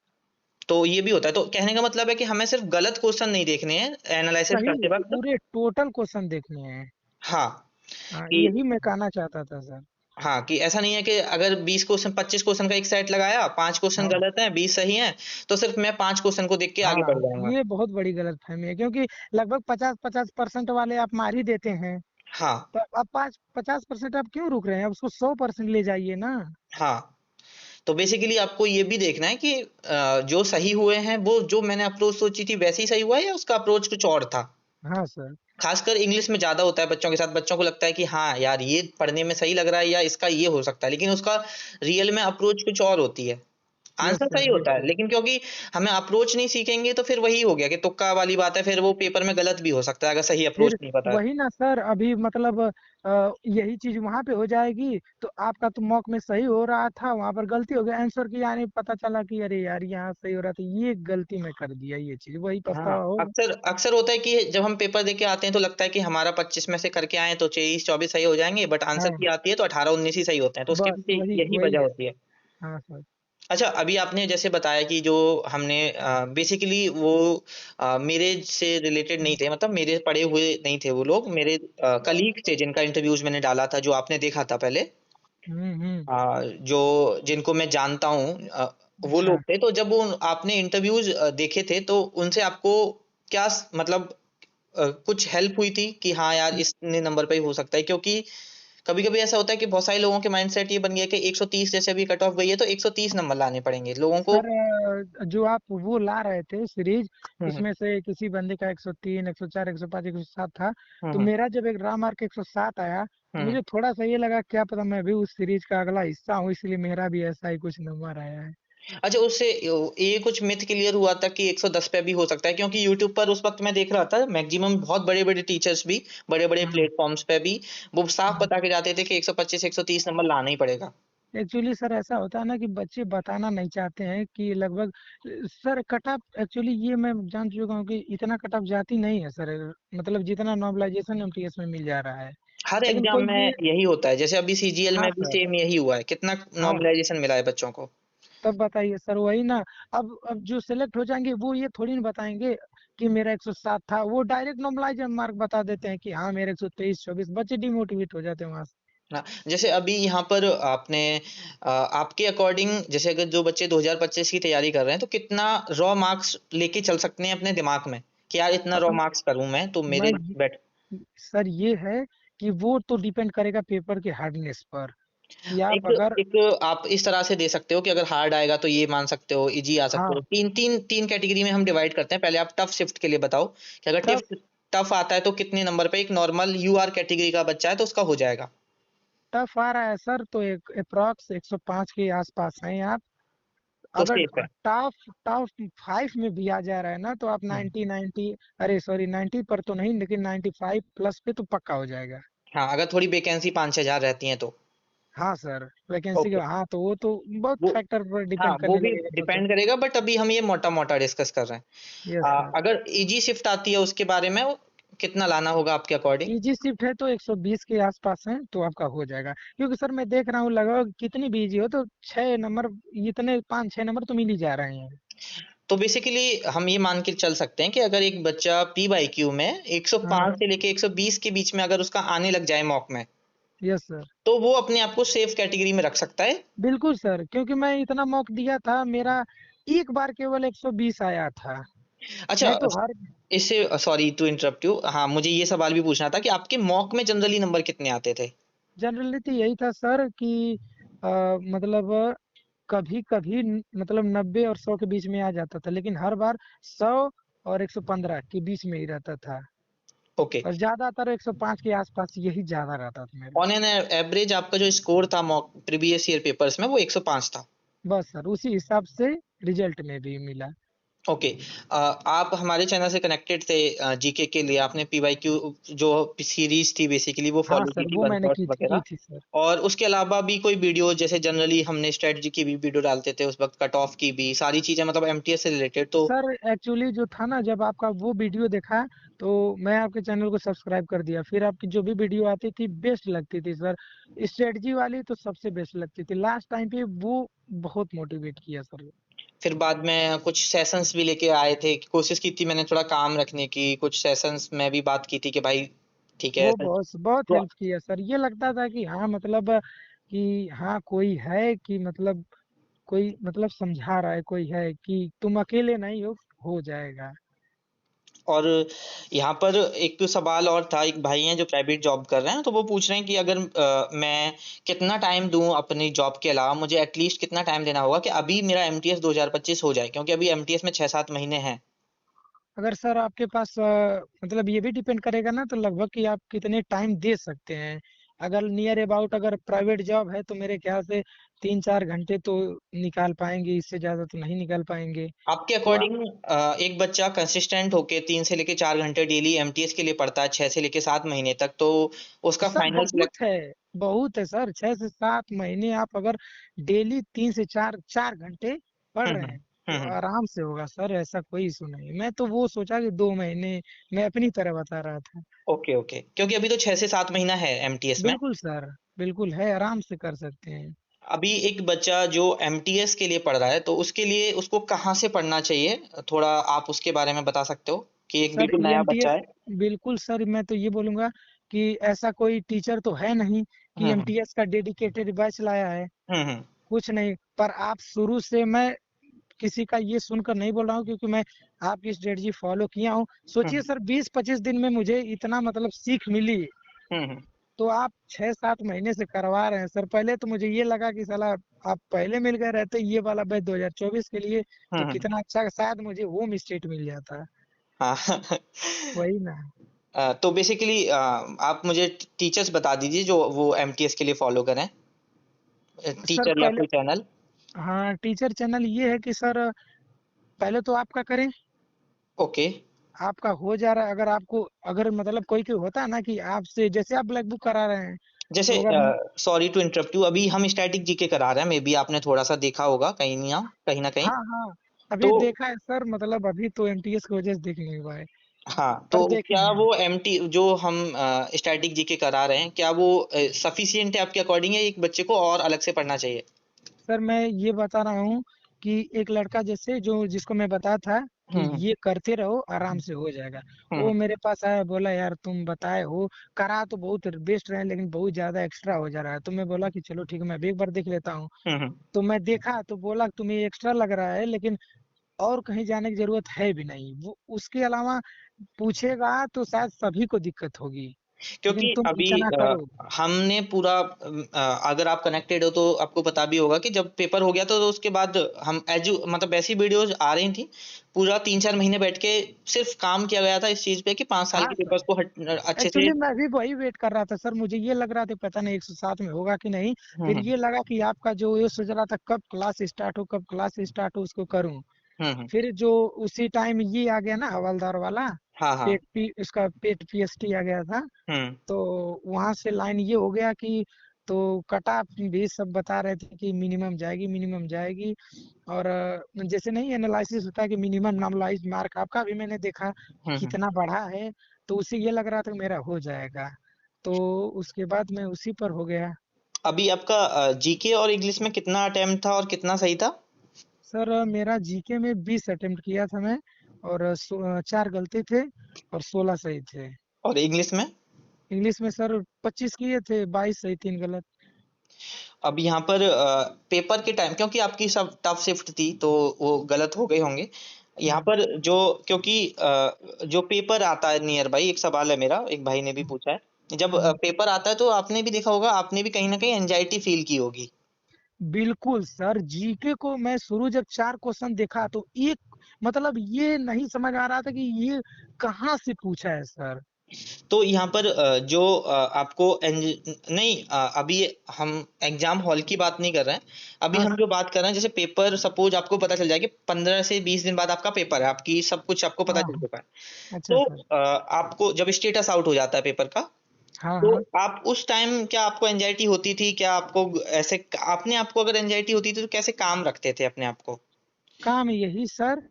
तो ये भी होता है, तो कहने का मतलब है कि हमें सिर्फ गलत क्वेश्चन नहीं देखने हैं एनालिसिस सही करते वक्त। पूरे टोटल क्वेश्चन देखने हैं। हाँ, हाँ, कि यही मैं कहना चाहता था सर। हाँ, कि ऐसा नहीं है कि अगर 20 क्वेश्चन 25 क्वेश्चन का एक सेट लगाया, 5 क्वेश्चन हाँ गलत हैं 20 सही हैं, तो सिर्फ मैं 5 क्वेश्चन को देख के आगे बढ़ हाँ, जाऊंगा। ये बहुत बड़ी गलतफहमी है, क्योंकि लगभग 50-50% वाले आप मार ही देते हैं। हाँ। तो अब 50% आप क्यों रुक रहे हैं, अब उसको 100% ले जाइए ना। हाँ, तो बेसिकली आपको ये भी देखना है कि जो सही हुए हैं वो जो मैंने अप्रोच सोची थी वैसे ही सही हुआ है या उसका अप्रोच कुछ और था। हाँ सर। खासकर इंग्लिश में ज्यादा होता है बच्चों के साथ, बच्चों को लगता है कि हाँ यार ये पढ़ने में सही लग रहा है या इसका ये हो सकता है, लेकिन उसका रियल में अप्रोच कुछ और होती है। यस आंसर सर, सही होता है बिल्कुल। लेकिन क्योंकि हमें अप्रोच नहीं सीखेंगे तो फिर वही हो गया कि तुक्का वाली बात है, फिर वो पेपर में गलत भी हो सकता है अगर सही अप्रोच फिर नहीं पता है। वही ना सर, अभी मतलब यही चीज वहां पे हो जाएगी, तो आपका तो मॉक में सही हो रहा था, वहां पर गलती हो गया आंसर की, यानी पता चला कि अरे यार यहाँ सही हो रहा था, ये गलती मैं कर दिया, ये चीज वही हाँ, पछतावा होगा। अक्सर अक्सर होता है कि जब हम पेपर दे के आते हैं तो लगता है कि हमारा 25 में से करके आए तो 23-24 सही हो जाएंगे, बट आंसर हाँ, की आती है तो 18-19 ही सही होते हैं, तो उसके बस पीछे वही यही वही वजह है। होती है। हाँ सर। अच्छा, अभी आपने जैसे बताया कि जो हमने बेसिकली वो मेरे से रिलेटेड नहीं थे, मतलब मेरे पढ़े हुए नहीं थे वो लोग, मेरे कलीग थे जिनका इंटरव्यूज मैंने डाला था, जो आपने देखा था पहले। हम्म। जो जिनको मैं जानता हूँ, वो अच्छा लोग थे। तो जब वो आपने इंटरव्यूज देखे थे तो उनसे आपको क्या मतलब कुछ हेल्प हुई थी कि हाँ यार इतने नंबर पे ही हो सकता है, क्योंकि कभी कभी ऐसा होता है कि बहुत सारे लोगों के माइंडसेट ये बन गया कि 130 जैसे अभी कट ऑफ गई है तो 130 नंबर लाने पड़ेंगे लोगों को। सर, जो आप वो ला रहे थे सीरीज, हम्म जिसमें से किसी बंदे का 103, 104, 105, 107 था, तो हम्म मेरा जब एक रा मार्क 107 आया, तो हम्म मुझे थोड़ा सा ये लगा क्या पता मैं भी उस सीरीज का अगला हिस्सा हूँ, इसलिए मेरा भी ऐसा ही कुछ नंबर आया है। अच्छा, उससे ये कुछ मिथ क्लियर हुआ था कि 110 पे भी हो सकता है, क्योंकि यूट्यूब पर उस वक्त मैं देख रहा था मैक्सिमम बहुत बड़े बड़े टीचर्स भी बड़े बड़े हाँ। प्लेटफॉर्म्स पे भी वो साफ बता के जाते थे कि 125 130 नंबर लाना ही पड़ेगा। एक्चुअली सर ऐसा होता है ना कि बच्चे बताना नहीं चाहते हैं कि लगभग सर कट ऑफ, एक्चुअली ये मैं जान चुका हूँ कि इतना कट ऑफ जाती नहीं है सर, मतलब जितना नॉर्मलाइजेशन एमटीएस में मिल जा रहा है। हर लेकिन एग्जाम कोई में ये। यही होता है, जैसे अभी सीजीएल हाँ में भी सर। सेम यही हुआ है, कितना हाँ, नॉर्मलाइजेशन मिला है बच्चों को। तब बताइए सर, वही ना। अब जो सिलेक्ट हो जाएंगे वो ये थोड़ी ना बताएंगे कि मेरा 107 था, वो डायरेक्ट नॉर्मलाइज मार्क बता देते हैं कि हाँ मेरा 123, 24, बच्चे डिमोटिवेट हो जाते हैं वहां से। हाँ, जैसे अभी यहाँ पर आपने आपके अकॉर्डिंग, जैसे अगर जो बच्चे 2025 की तैयारी कर रहे हैं तो कितना रॉ मार्क्स लेके चल सकते हैं अपने दिमाग में कि यार इतना रॉ अब मार्क्स करूं मैं तो मैं मेरे ये- बैठ। सर ये है कि वो तो डिपेंड करेगा पेपर के हार्डनेस पर, कि आप एक अगर। एक आप इस तरह से दे सकते हो कि अगर हार्ड आएगा तो ये मान सकते हो, इजी आ सकते हो, हाँ। तीन तीन तीन कैटेगरी में हम डिवाइड करते हैं। पहले आप टफ शिफ्ट के लिए बताओ कि अगर टफ टफ टफ आता है तो कितने नंबर पे एक नॉर्मल यूआर कैटेगरी का बच्चा है तो उसका हो जाएगा। टफ आ रहा है सर, तो एक अप्रॉक्स 105 के आसपास हैं आप। तो अगर सेफ है। टफ टफ 5 में भी आ जा रहा है ना, तो आप हम्म। 90 90, अरे सॉरी 90 पर तो नहीं, लेकिन 95 प्लस पे तो पक्का हो जाएगा। हाँ, अगर थोड़ी वैकेंसी 5-6 हजार रहती हैं तो। हाँ सर, वैकेंसी के, ओके। हाँ तो वो तो बहुत वो फैक्टर पर हाँ, डिपेंड वो करने भी लगेगा तो सर। डिपेंड करेगा, बट अभी हम ये मोटा मोटा डिस्कस कर रहे हैं। Yes sir. अगर इजी शिफ्ट आती है उसके बारे में कितना लाना होगा आपके अकॉर्डिंग। इजी शिफ्ट है तो 120 के आसपास है तो आपका हो जाएगा, क्योंकि सर मैं देख रहा हूँ लगभग कितनी भी इजी हो तो 6 नंबर, इतने 5-6 नंबर तो मिल ही जा रहे हैं। तो बेसिकली हम ये मान के चल सकते हैं कि अगर एक बच्चा पी वाई क्यू में हाँ। 105 से लेके 120 के बीच में अगर उसका आने लग जाए मॉक में, यस सर। तो वो अपने आप को सेफ कैटेगरी में रख सकता है। बिल्कुल सर, क्योंकि मैं इतना मॉक दिया था, मेरा एक बार केवल 120 आया था। अच्छा, नहीं तो हर। इससे सॉरी टू इंटरप्ट यू, हाँ मुझे ये सवाल भी पूछना था कि आपके मॉक में जनरली नंबर कितने आते थे। जनरली तो यही था सर कि मतलब कभी कभी मतलब 90 और 100 के बीच में आ जाता था, लेकिन हर बार 100 और 115 के बीच में ही रहता था, ओके। और ज्यादातर 105 के आसपास यही ज्यादा रहता था मेरा। ऑन एन एवरेज आपका जो स्कोर था मॉक प्रीवियस ईयर पेपर्स में वो 105 था। बस सर उसी हिसाब से रिजल्ट में भी मिला। ओके। आप हमारे चैनल से कनेक्टेड थे जीके के लिए, आपने पीवाई क्यू जो सीरीज थी बेसिकली वो हाँ फॉलो की सर, थी, वो वन मैंने शॉट्स की वगैरह। थी सर। और उसके अलावा भी कोई वीडियो, जैसे जनरली हमने स्ट्रेटजी की भी वीडियो डालते थे उस वक्त, कट ऑफ की भी सारी चीजें, मतलब एमटीएस से रिलेटेड तो। सर एक्चुअली जो था ना, जब आपका वो वीडियो देखा तो मैं आपके चैनल को सब्सक्राइब कर दिया, फिर आपकी जो भी वीडियो आती थी बेस्ट लगती थी सर। स्ट्रेटजी वाली तो सबसे बेस्ट लगती थी, लास्ट टाइम पे वो बहुत मोटिवेट किया सर। फिर बाद में कुछ सेशंस भी लेके आए थे, कोशिश की थी मैंने थोड़ा काम रखने की, कुछ सेशंस में भी बात की थी कि भाई ठीक है वो ऐसा। बहुत बहुत तो हेल्प किया सर, ये लगता था कि हाँ मतलब कि हाँ कोई है, कि मतलब कोई मतलब समझा रहा है, कोई है कि तुम अकेले नहीं हो जाएगा। और यहाँ पर एक सवाल और था, एक भाई हैं जो प्राइवेट जॉब कर रहे हैं, तो वो पूछ रहे हैं कि अगर मैं कितना टाइम दूं अपनी जॉब के अलावा, मुझे एटलीस्ट कितना टाइम देना होगा कि अभी मेरा एमटीएस 2025 हो जाए, क्योंकि अभी एमटीएस में 6-7 महीने हैं। अगर सर आपके पास मतलब ये भी डिपेंड करेगा ना, तो लगभग कि आप कितने टाइम दे सकते हैं। अगर नियर अबाउट अगर प्राइवेट जॉब है तो मेरे ख्याल से 3-4 घंटे तो निकाल पाएंगे, इससे ज़्यादा तो नहीं निकाल पाएंगे। आपके तो आप अकॉर्डिंग एक बच्चा कंसिस्टेंट होके 3 से लेके 4 घंटे डेली एमटीएस के लिए पढ़ता है 6 से लेके 7 महीने तक, तो उसका सर फाइनल सिलेक्ट। बहुत है सर, 6 से 7 महीने आप अगर डेली 3 से 4 घंटे पढ़ हम्म रहे हम्म हैं तो हम्म। आराम से होगा सर, ऐसा कोई इशू नहीं। मैं तो वो सोचा कि 2 महीने मैं अपनी तरह बता रहा था। ओके ओके, क्योंकि अभी तो 6 से 7 महीना है एमटीएस में। बिल्कुल सर, बिल्कुल है, आराम से कर सकते हैं। अभी एक बच्चा जो एमटीएस के लिए पढ़ रहा है, तो उसके लिए उसको कहाँ से पढ़ना चाहिए, थोड़ा आप उसके बारे में बता सकते हो, कि एक सर बिल्कुल नया बच्चा एमटीएस, है। बिल्कुल सर, मैं तो ये बोलूंगा कि ऐसा कोई टीचर तो है नहीं कि हम्म एमटीएस का डेडिकेटेड बैच लाया है। हम्म। कुछ नहीं, पर आप शुरू से, मैं किसी का ये सुनकर नहीं बोल रहा हूँ, क्योंकि मैं आपकी स्ट्रेटजी फॉलो किया हूँ। सोचिए हम्म सर, 20-25 दिन में मुझे इतना मतलब सीख मिली, हम्म तो आप 6-7 महीने से करवा रहे हैं सर। पहले तो मुझे ये लगा कि साला आप पहले मिल गए रहते ये वाला बैच 2024 के लिए, तो हम्म। कितना अच्छा, शायद मुझे होम स्टेट मिल जाता। हाँ। वही ना। तो बेसिकली आप मुझे टीचर्स बता दीजिए जो वो एमटीएस के लिए फॉलो करें, सर टीचर या पहले, कोई चैनल। हाँ टीचर चैनल ये है कि सर पहले तो आपका करें। ओके। आपका हो जा रहा है, अगर आपको, अगर मतलब कोई कोई होता है ना कि आपसे, जैसे आप ब्लैक बुक करा रहे हैं, जैसे तो अगर हम, सॉरी टू इंटरप्ट यू, अभी हम स्टैटिक जीके करा रहे हैं, मे बी आपने थोड़ा सा देखा होगा कहीं ना कहीं ना कहीं। हाँ हाँ, अभी तो देखा है सर, मतलब अभी तो एमटीएस की वजह से देख नहीं हुआ है, हाँ, पर तो देखे क्या हैं। वो एमटी जो हम स्टैटिक जीके करा रहे हैं, क्या वो सफिशिएंट है आपके अकॉर्डिंग, है एक बच्चे को और अलग से पढ़ना चाहिए? सर मैं ये बता रहा हूँ कि एक लड़का जैसे जो जिसको मैं बताया था कि हम्म ये करते रहो, आराम से हो जाएगा। वो हम्म मेरे पास आया, बोला यार तुम बताए हो, करा तो बहुत बेस्ट रहे, लेकिन बहुत ज्यादा एक्स्ट्रा हो जा रहा है। तो मैं बोला कि चलो ठीक है, मैं भी एक बार देख लेता हूँ। हम्म। तो मैं देखा तो बोला तुम्हें एक्स्ट्रा लग रहा है, लेकिन और कहीं जाने की जरूरत है भी नहीं। वो उसके अलावा पूछेगा तो शायद सभी को दिक्कत होगी, लेकिन क्योंकि तुम अभी इतना करो। हमने पूरा अगर आप कनेक्टेड हो तो आपको पता भी होगा कि जब पेपर हो गया तो उसके बाद हम एजू मतलब ऐसी वीडियोज आ रही थी, पूरा 3-4 महीने बैठ के सिर्फ काम किया गया था इस चीज पे कि 5 साल हाँ के सर, पेपर्स को अच्छे से। एक्चुअली मैं भी वही वेट कर रहा था सर। मुझे ये लग रहा था पता नहीं 107 में होगा कि नहीं। फिर हम्म ये लगा कि आपका जो, ये सोच रहा था कब क्लास स्टार्ट हो, कब क्लास स्टार्ट हो, उसको करूं। हम्म। फिर जो उसी टाइम ये आ गया ना हवलदार वाला, हाँ हाँ। इसका पेट पीएसटी आ गया था। हम्म तो वहां से लाइन ये हो गया कि, तो कटा भी सब बता रहे थे कि मिनिमम जाएगी, मिनिमम जाएगी। और जैसे नहीं एनालिसिस होता है कि मिनिमम नॉर्मलाइज मार्क आपका भी मैंने देखा कि हम्म। कितना बढ़ा है, तो उससे ये लग रहा था कि मेरा हो जाएगा। तो उसके बाद मैं उसी पर हो गया। अभी आपका जीके और इंग्लिश में कितना अटेम्प्ट था और कितना सही था? सर मेरा जीके में 20 अटेम्प्ट किया था मैं, और 4 गलती थे और 16 सही थे। और इंग्लिश में? इंग्लिश में सर 25 किए थे, 22 सही, 3 गलत। अब यहाँ पर पेपर के टाइम, क्योंकि आपकी सब टफ शिफ्ट थी तो वो गलत हो गए होंगे यहाँ हम्म पर जो, क्योंकि जो पेपर आता है नियर बाई, एक सवाल है मेरा, एक भाई ने भी हम्म पूछा है, जब हम्म। पेपर आता है तो आपने भी देखा होगा, आपने भी कहीं ना कहीं एंजाइटी फील की होगी। बिल्कुल सर, जीके को मैं शुरू जब 4 क्वेश्चन देखा तो एक, मतलब ये नहीं समझ आ रहा था कि ये कहाँ से पूछा है सर। तो यहाँ पर जो आपको नहीं, अभी हम एग्जाम हॉल की बात नहीं कर रहे हैं, अभी हाँ हम जो बात कर रहे हैं, जैसे पेपर सपोज आपको पता चल जाए कि 15 से 20 दिन बाद आपका पेपर है, आपकी सब कुछ आपको पता हाँ चल हाँ। चुका है, अच्छा तो सर। आपको जब स्टेटस आउट हो जाता है पेपर का, हाँ तो हाँ। आप उस टाइम क्या आपको एंजाइटी होती थी, क्या आपको ऐसे, आपने आपको अगर एंजाइटी होती थी तो कैसे काम रखते थे अपने आप को? काम यही सर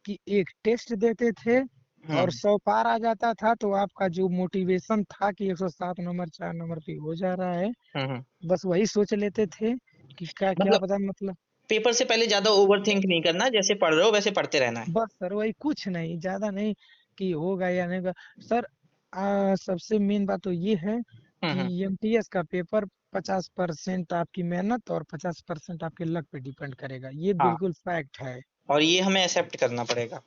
कि एक टेस्ट देते थे, और हम्म 100 पार आ जाता था तो आपका जो मोटिवेशन था कि 107 नंबर, 4 नंबर पे हो जा रहा है, हम्म। बस वही सोच लेते थे कि क्या क्या मतलब पता, मतलब। पेपर से पहले ज्यादा ओवर थिंक नहीं करना, जैसे पढ़ रहे हो वैसे पढ़ते रहना है। बस सर वही, कुछ नहीं, ज्यादा नहीं कि होगा या नहीं होगा। सर सबसे मेन बात तो ये है कि हम्म। एमटीएस का पेपर 50% आपकी मेहनत और 50% आपके लक पे डिपेंड करेगा, ये हाँ, बिल्कुल फैक्ट है। और ये हमें एक्सेप्ट करना पड़ेगा।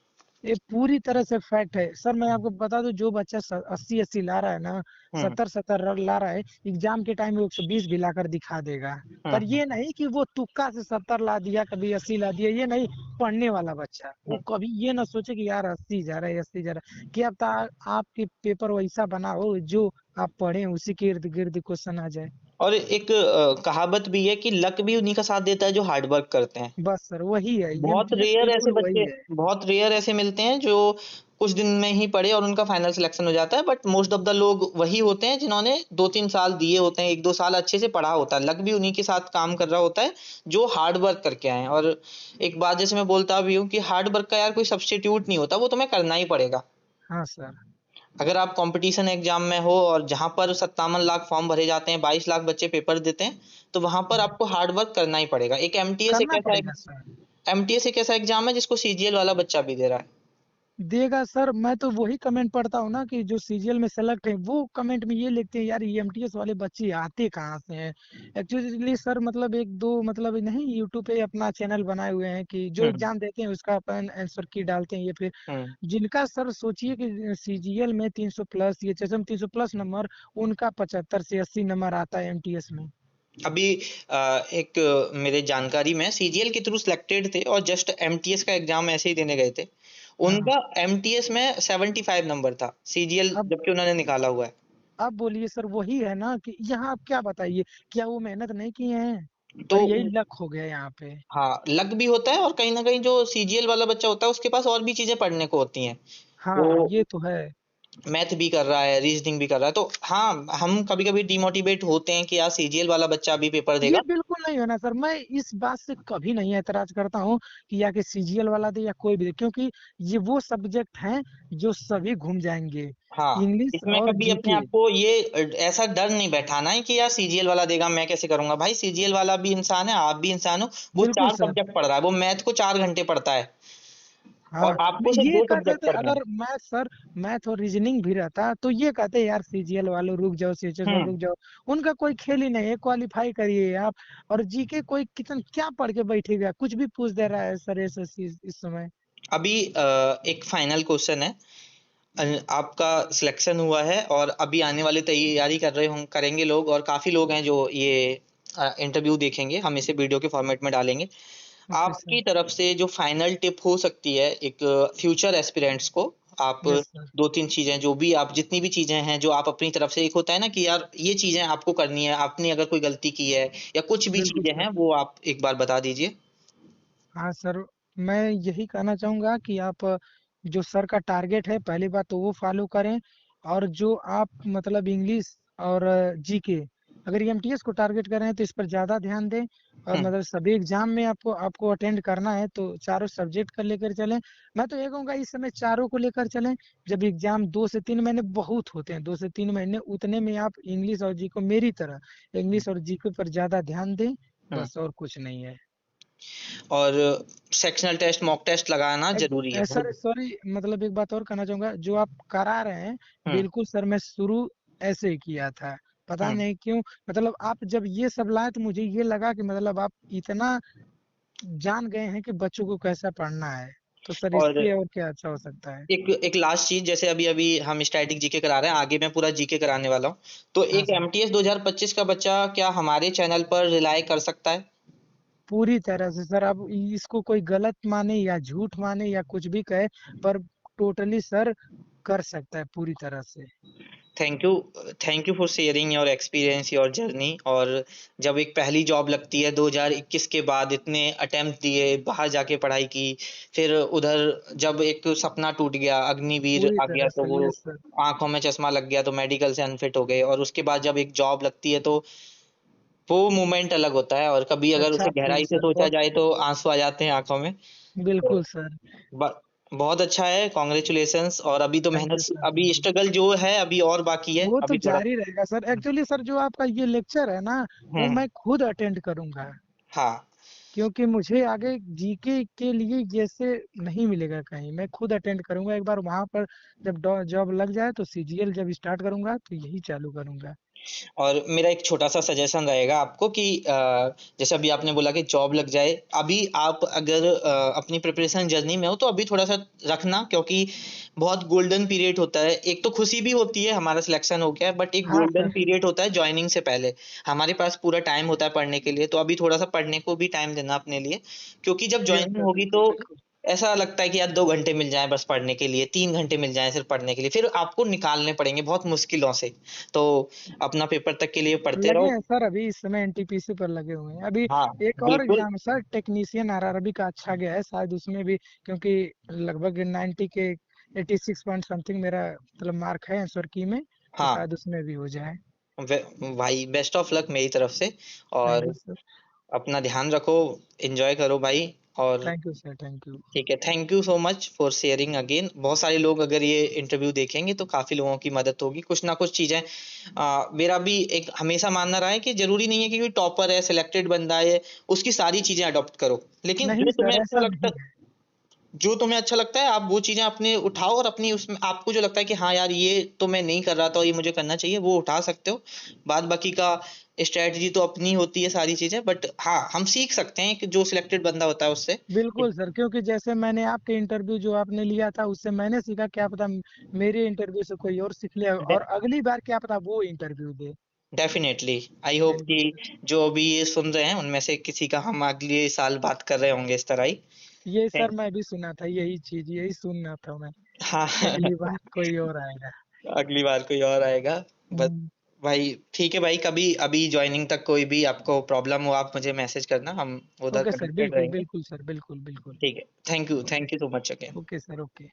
ये पूरी तरह से फैक्ट है सर। मैं आपको बता दूं, जो बच्चा 80-80 ला रहा है ना, हम्म 70-70 ला रहा है, एग्जाम के टाइम में 120 भी लाकर दिखा देगा। पर हम्म ये नहीं कि वो तुक्का से 70 ला दिया, कभी 80 ला दिया, ये नहीं। पढ़ने वाला बच्चा वो हम्म। कभी ये ना सोचे कि यार 80 जा रहा है, 80 जा रहा है। क्या पता आपके पेपर वैसा बना हो जो आप पढ़े उसी के इर्द गिर्द क्वेश्चन आ जाए। और एक कहावत भी है कि लक भी उन्हीं का साथ देता है जो हार्ड वर्क करते हैं। बस सर वही है, एमटीएस बिल्कुल वही है। बहुत रेयर ऐसे मिलते हैं जो कुछ दिन में ही पढ़े और उनका फाइनल सिलेक्शन हो जाता है, बट मोस्ट ऑफ द लोग वही होते हैं जिन्होंने 2-3 साल दिए होते हैं, 1-2 साल अच्छे से पढ़ा होता है, लक भी उन्हीं के साथ काम कर रहा होता है जो हार्ड वर्क करके आए हैं। और एक बात जैसे मैं बोलता भी हूँ कि हार्ड वर्क का यार कोई सब्स्टिट्यूट नहीं होता, वो तुम्हें करना ही पड़ेगा। हाँ सर। अगर आप कंपटीशन एग्जाम में हो और जहां पर 57 लाख फॉर्म भरे जाते हैं, 22 लाख बच्चे पेपर देते हैं, तो वहां पर हम्म, आपको हार्ड वर्क करना ही पड़ेगा। एक एमटीएस एक करना ऐसा पड़ेगा सर। एमटीएस एक ऐसा एग्जाम है जिसको सीजीएल वाला बच्चा भी दे रहा है। देगा सर। मैं तो वही कमेंट पढ़ता हूँ ना कि जो सीजीएल में सेलेक्ट है वो कमेंट में ये लिखते हैं, यार ये एमटीएस वाले बच्चे आते कहाँ से हैं। एक्चुअली सर मतलब एक दो मतलब नहीं, यूट्यूब पे अपना चैनल बनाए हुए हैं कि जो हम्म एग्जाम देते हैं उसका अपन आंसर की डालते हैं। ये फिर हम्म। जिनका सर सोचिए कि सीजीएल में 300 प्लस, ये 300 प्लस नंबर, उनका 75 से 80 नंबर आता है एमटीएस में। अभी एक मेरे जानकारी में सीजीएल के थ्रू सिलेक्टेड थे और जस्ट एमटीएस का एग्जाम ऐसे ही देने गए थे। हाँ। उनका एमटीएस में 75 नंबर था, सीजीएल अब जबकि उन्होंने निकाला हुआ है। अब बोलिए सर, वही है ना कि यहाँ आप क्या बताइए, क्या वो मेहनत नहीं किए हैं? तो पर यही लक हो गया यहाँ पे। हाँ, लक भी होता है और कहीं ना कहीं जो सीजीएल वाला बच्चा होता है उसके पास और भी चीजें पढ़ने को होती हैं। हाँ वो ये तो है। मैथ भी कर रहा है, रीजनिंग भी कर रहा है, तो हाँ, हम कभी कभी डिमोटिवेट होते हैं कि यार सीजीएल वाला बच्चा भी पेपर ये देगा। बिल्कुल नहीं होना सर। मैं इस बात से कभी नहीं ऐतराज करता हूँ कि या कि सीजीएल वाला दे या कोई भी दे, क्योंकि ये वो सब्जेक्ट हैं जो सभी घूम जाएंगे। हाँ, इंग्लिश इसमें और कभी अपने जीके। आप को ये ऐसा डर नहीं बैठाना है कि यार सीजीएल वाला देगा मैं कैसे करूंगा। भाई सीजीएल वाला भी इंसान है, आप भी इंसान हो। वो बिल्कुल चार सर। सब्जेक्ट पढ़ रहा है, वो मैथ को 4 घंटे पढ़ता है हाँ, और आपको मैं सिर्फ ये दो कहते सब्जेक्ट थे पढ़ने अगर हैं। मैथ सर, मैथ और रीजनिंग भी रहता तो ये कहते यार सीजीएल वालों रुक जाओ, सीएचएस वालों हम्म। रुक जाओ। उनका कोई खेल ही नहीं है, क्वालिफाई करिए आप। और जीके कोई कितना क्या पढ़ के बैठेगा, कुछ भी पूछ दे रहा है सर एसएससी इस समय। अभी एक फाइनल क्वेश्चन है। आपका सिलेक्शन हुआ है और अभी आने वाले तैयारी कर रहे हों करेंगे लोग, और काफी लोग हैं जो ये इंटरव्यू देखेंगे, हम इसे वीडियो के फॉर्मेट में डालेंगे। ओके आपकी सर। तरफ से जो फाइनल टिप हो सकती है एक फ्यूचर एस्पिरेंट्स को, आप यस सर। 2-3 चीजें जो भी आप जितनी भी चीजें हैं जो आप अपनी तरफ से, एक होता है ना कि यार ये चीजें आपको करनी है, आपने अगर कोई गलती की है या कुछ भी बिल्कुल चीजें सर। हैं वो आप एक बार बता दीजिए। हाँ सर, मैं यही कहना चाहूंगा कि आप जो सर का टारगेट है, पहली बात तो वो फॉलो करें। और जो आप मतलब इंग्लिश और जीके, अगर एमटीएस को टारगेट कर रहे हैं तो इस पर ज्यादा ध्यान दें। और हम्म मतलब सभी एग्जाम में आपको आपको अटेंड करना है तो चारों सब्जेक्ट का लेकर चलें। मैं तो ये कहूंगा इस समय चारों को लेकर चलें। जब एग्जाम 2 से 3 महीने बहुत होते हैं, 2 से 3 महीने, उतने में आप इंग्लिश और जी को मेरी तरह इंग्लिश और जीके पर ज्यादा ध्यान दें। हम्म। बस और कुछ नहीं है। और सेक्शनल टेस्ट, मॉक टेस्ट लगाना जरूरी है सर बहुत। सॉरी, मतलब एक बात और कहना चाहूंगा, जो आप करा रहे हैं, हम्म बिल्कुल सर मैं शुरू ऐसे ही किया था। पता हम्म। नहीं क्यों, मतलब आप जब ये सब लाए तो मुझे ये लगा कि मतलब आप इतना जान गए हैं कि बच्चों को कैसा पढ़ना है। तो सर और इससे और क्या अच्छा हो सकता है। एक एक लास्ट चीज, जैसे अभी अभी हम स्टैटिक जीके करा रहे हैं, आगे मैं पूरा जीके कराने वाला हूँ, तो हाँ एक सर। एमटीएस 2025 का बच्चा क्या हमारे चैनल पर रिलाय कर सकता है? पूरी तरह से सर, अब इसको कोई गलत माने या झूठ माने या कुछ भी कहे, पर टोटली सर कर सकता है पूरी तरह से। Thank you, thank you for sharing your experience, your journey. और जब एक पहली जॉब लगती है 2021 के बाद, इतने अटेम्प्ट दिए, बाहर जाके पढ़ाई की, फिर उधर जब एक सपना टूट गया, अग्निवीर पूरी आ गया तरह तो से वो यस सर। आंखों में चश्मा लग गया तो मेडिकल से अनफिट हो गए, और उसके बाद जब एक जॉब लगती है तो वो मोमेंट अलग होता है, और कभी अगर अच्छा उसे फील गहराई से सर, सोचा बहुत जाए तो आंसू आ जाते हैं आंखों में। तो बिल्कुल सर। ब- बहुत अच्छा है, कॉन्ग्रेचुलेशंस। और अभी तो थैंक यू मेहनत, सर, अभी थैंक यू। स्ट्रगल जो है अभी और बाकी है, वो तो अभी थोड़ा। जारी रहेगा सर। एक्चुअली सर जो आपका ये लेक्चर है ना, वो हम्म। मैं खुद अटेंड करूंगा। हाँ। क्योंकि मुझे आगे जीके के लिए जैसे नहीं मिलेगा कहीं, मैं खुद अटेंड करूंगा एक बार वहां पर। जब जॉब लग जाए तो सीजीएल जब स्टार्ट करूंगा तो यही चालू करूंगा। और मेरा एक छोटा-सा सजेशन रहेगा आपको कि जैसे अभी आपने बोला कि जॉब लग जाए, अभी आप अगर अपनी प्रिपरेशन जर्नी में हो तो अभी थोड़ा-सा रखना, क्योंकि बहुत गोल्डन पीरियड होता है। एक तो खुशी भी होती है हमारा सिलेक्शन हो गया है, बट एक हाँ गोल्डन सर। पीरियड होता है जॉइनिंग से पहले। हमारे पास पूरा टाइम होता है पढ़ने के लिए, तो अभी थोड़ा-सा पढ़ने को भी टाइम देना अपने लिए, क्योंकि जब यस जॉइनिंग सर, होगी बिल्कुल तो बिल्कुल। ऐसा लगता है कि यार 2 घंटे मिल जाएँ बस पढ़ने के लिए, 3 घंटे मिल जाएँ सिर्फ़ पढ़ने के लिए, फिर आपको निकालने पड़ेंगे बहुत मुश्किलों से। तो अपना पेपर तक के लिए पढ़ते लगे रहो। हैं सर, अभी इस समय एनटीपीसी पर लगे हुए हैं। अभी हाँ, एक और बिल्कुल। एग्जाम है सर, टेक्नीशियन आरआरबी का अच्छा गया है, शायद उसमें भी, क्योंकि लगभग 90 के 86 पॉइंट समथिंग मेरा मतलब मार्क है आंसर की में, तो हाँ, शायद उसमें भी हो जाए। वे भाई बेस्ट ऑफ लक मेरी तरफ से। थैंक और यू सर। अपना ध्यान रखो, एन्जॉय करो भाई। और thank you sir, thank you. ठीक है, thank you so much for sharing again. बहुत सारे लोग अगर ये इंटरव्यू देखेंगे तो काफ़ी लोगों की मदद होगी, कुछ ना कुछ चीज़ें। मेरा भी एक हमेशा मानना रहा है कि ज़रूरी नहीं है कि कोई टॉपर है, सिलेक्टेड बंदा है, उसकी सारी चीज़ें अडॉप्ट करो। लेकिन नहीं सर, ऐसा नहीं है। जो तुम्हें अच्छा लगता है आप वो चीज़ें अपने उठाओ, और अपनी उसमें आपको जो लगता है कि हाँ यार ये तो मैं नहीं कर रहा था और ये मुझे करना चाहिए, वो उठा सकते हो। बाद बाकी का स्ट्रैटेजी तो अपनी होती है सारी चीज़ें, बट हाँ, हम सीख सकते हैं कि जो सिलेक्टेड बंदा होता है उससे। बिल्कुल सर, क्योंकि जैसे मैंने आपके इंटरव्यू जो आपने लिया था उससे मैंने सीखा, क्या पता मेरे इंटरव्यू से कोई और सीख ले डे और अगली बार क्या पता वो interview they. Definitely, I hope बिल्कुल कि सर। जो अभी ये सुन रहे हैं उनमें से किसी का हम अगले साल बात कर रहे होंगे इस तरह ही। ये हैं? सर मैं भी सुना था, यही चीज यही सुनना था मैं, हाँ। कि अगली बार कोई और आएगा। अगली बार कोई और आएगा। बस हम्म, भाई ठीक है भाई, कभी अभी जॉइनिंग तक कोई भी आपको प्रॉब्लम हो आप मुझे मैसेज करना, हम उधर ओके सर, कनेक्टेड बिल्कुल रहेंगे। बिल्कुल सर, बिल्कुल बिल्कुल। ठीक है, thank you so much again. Okay sir, okay.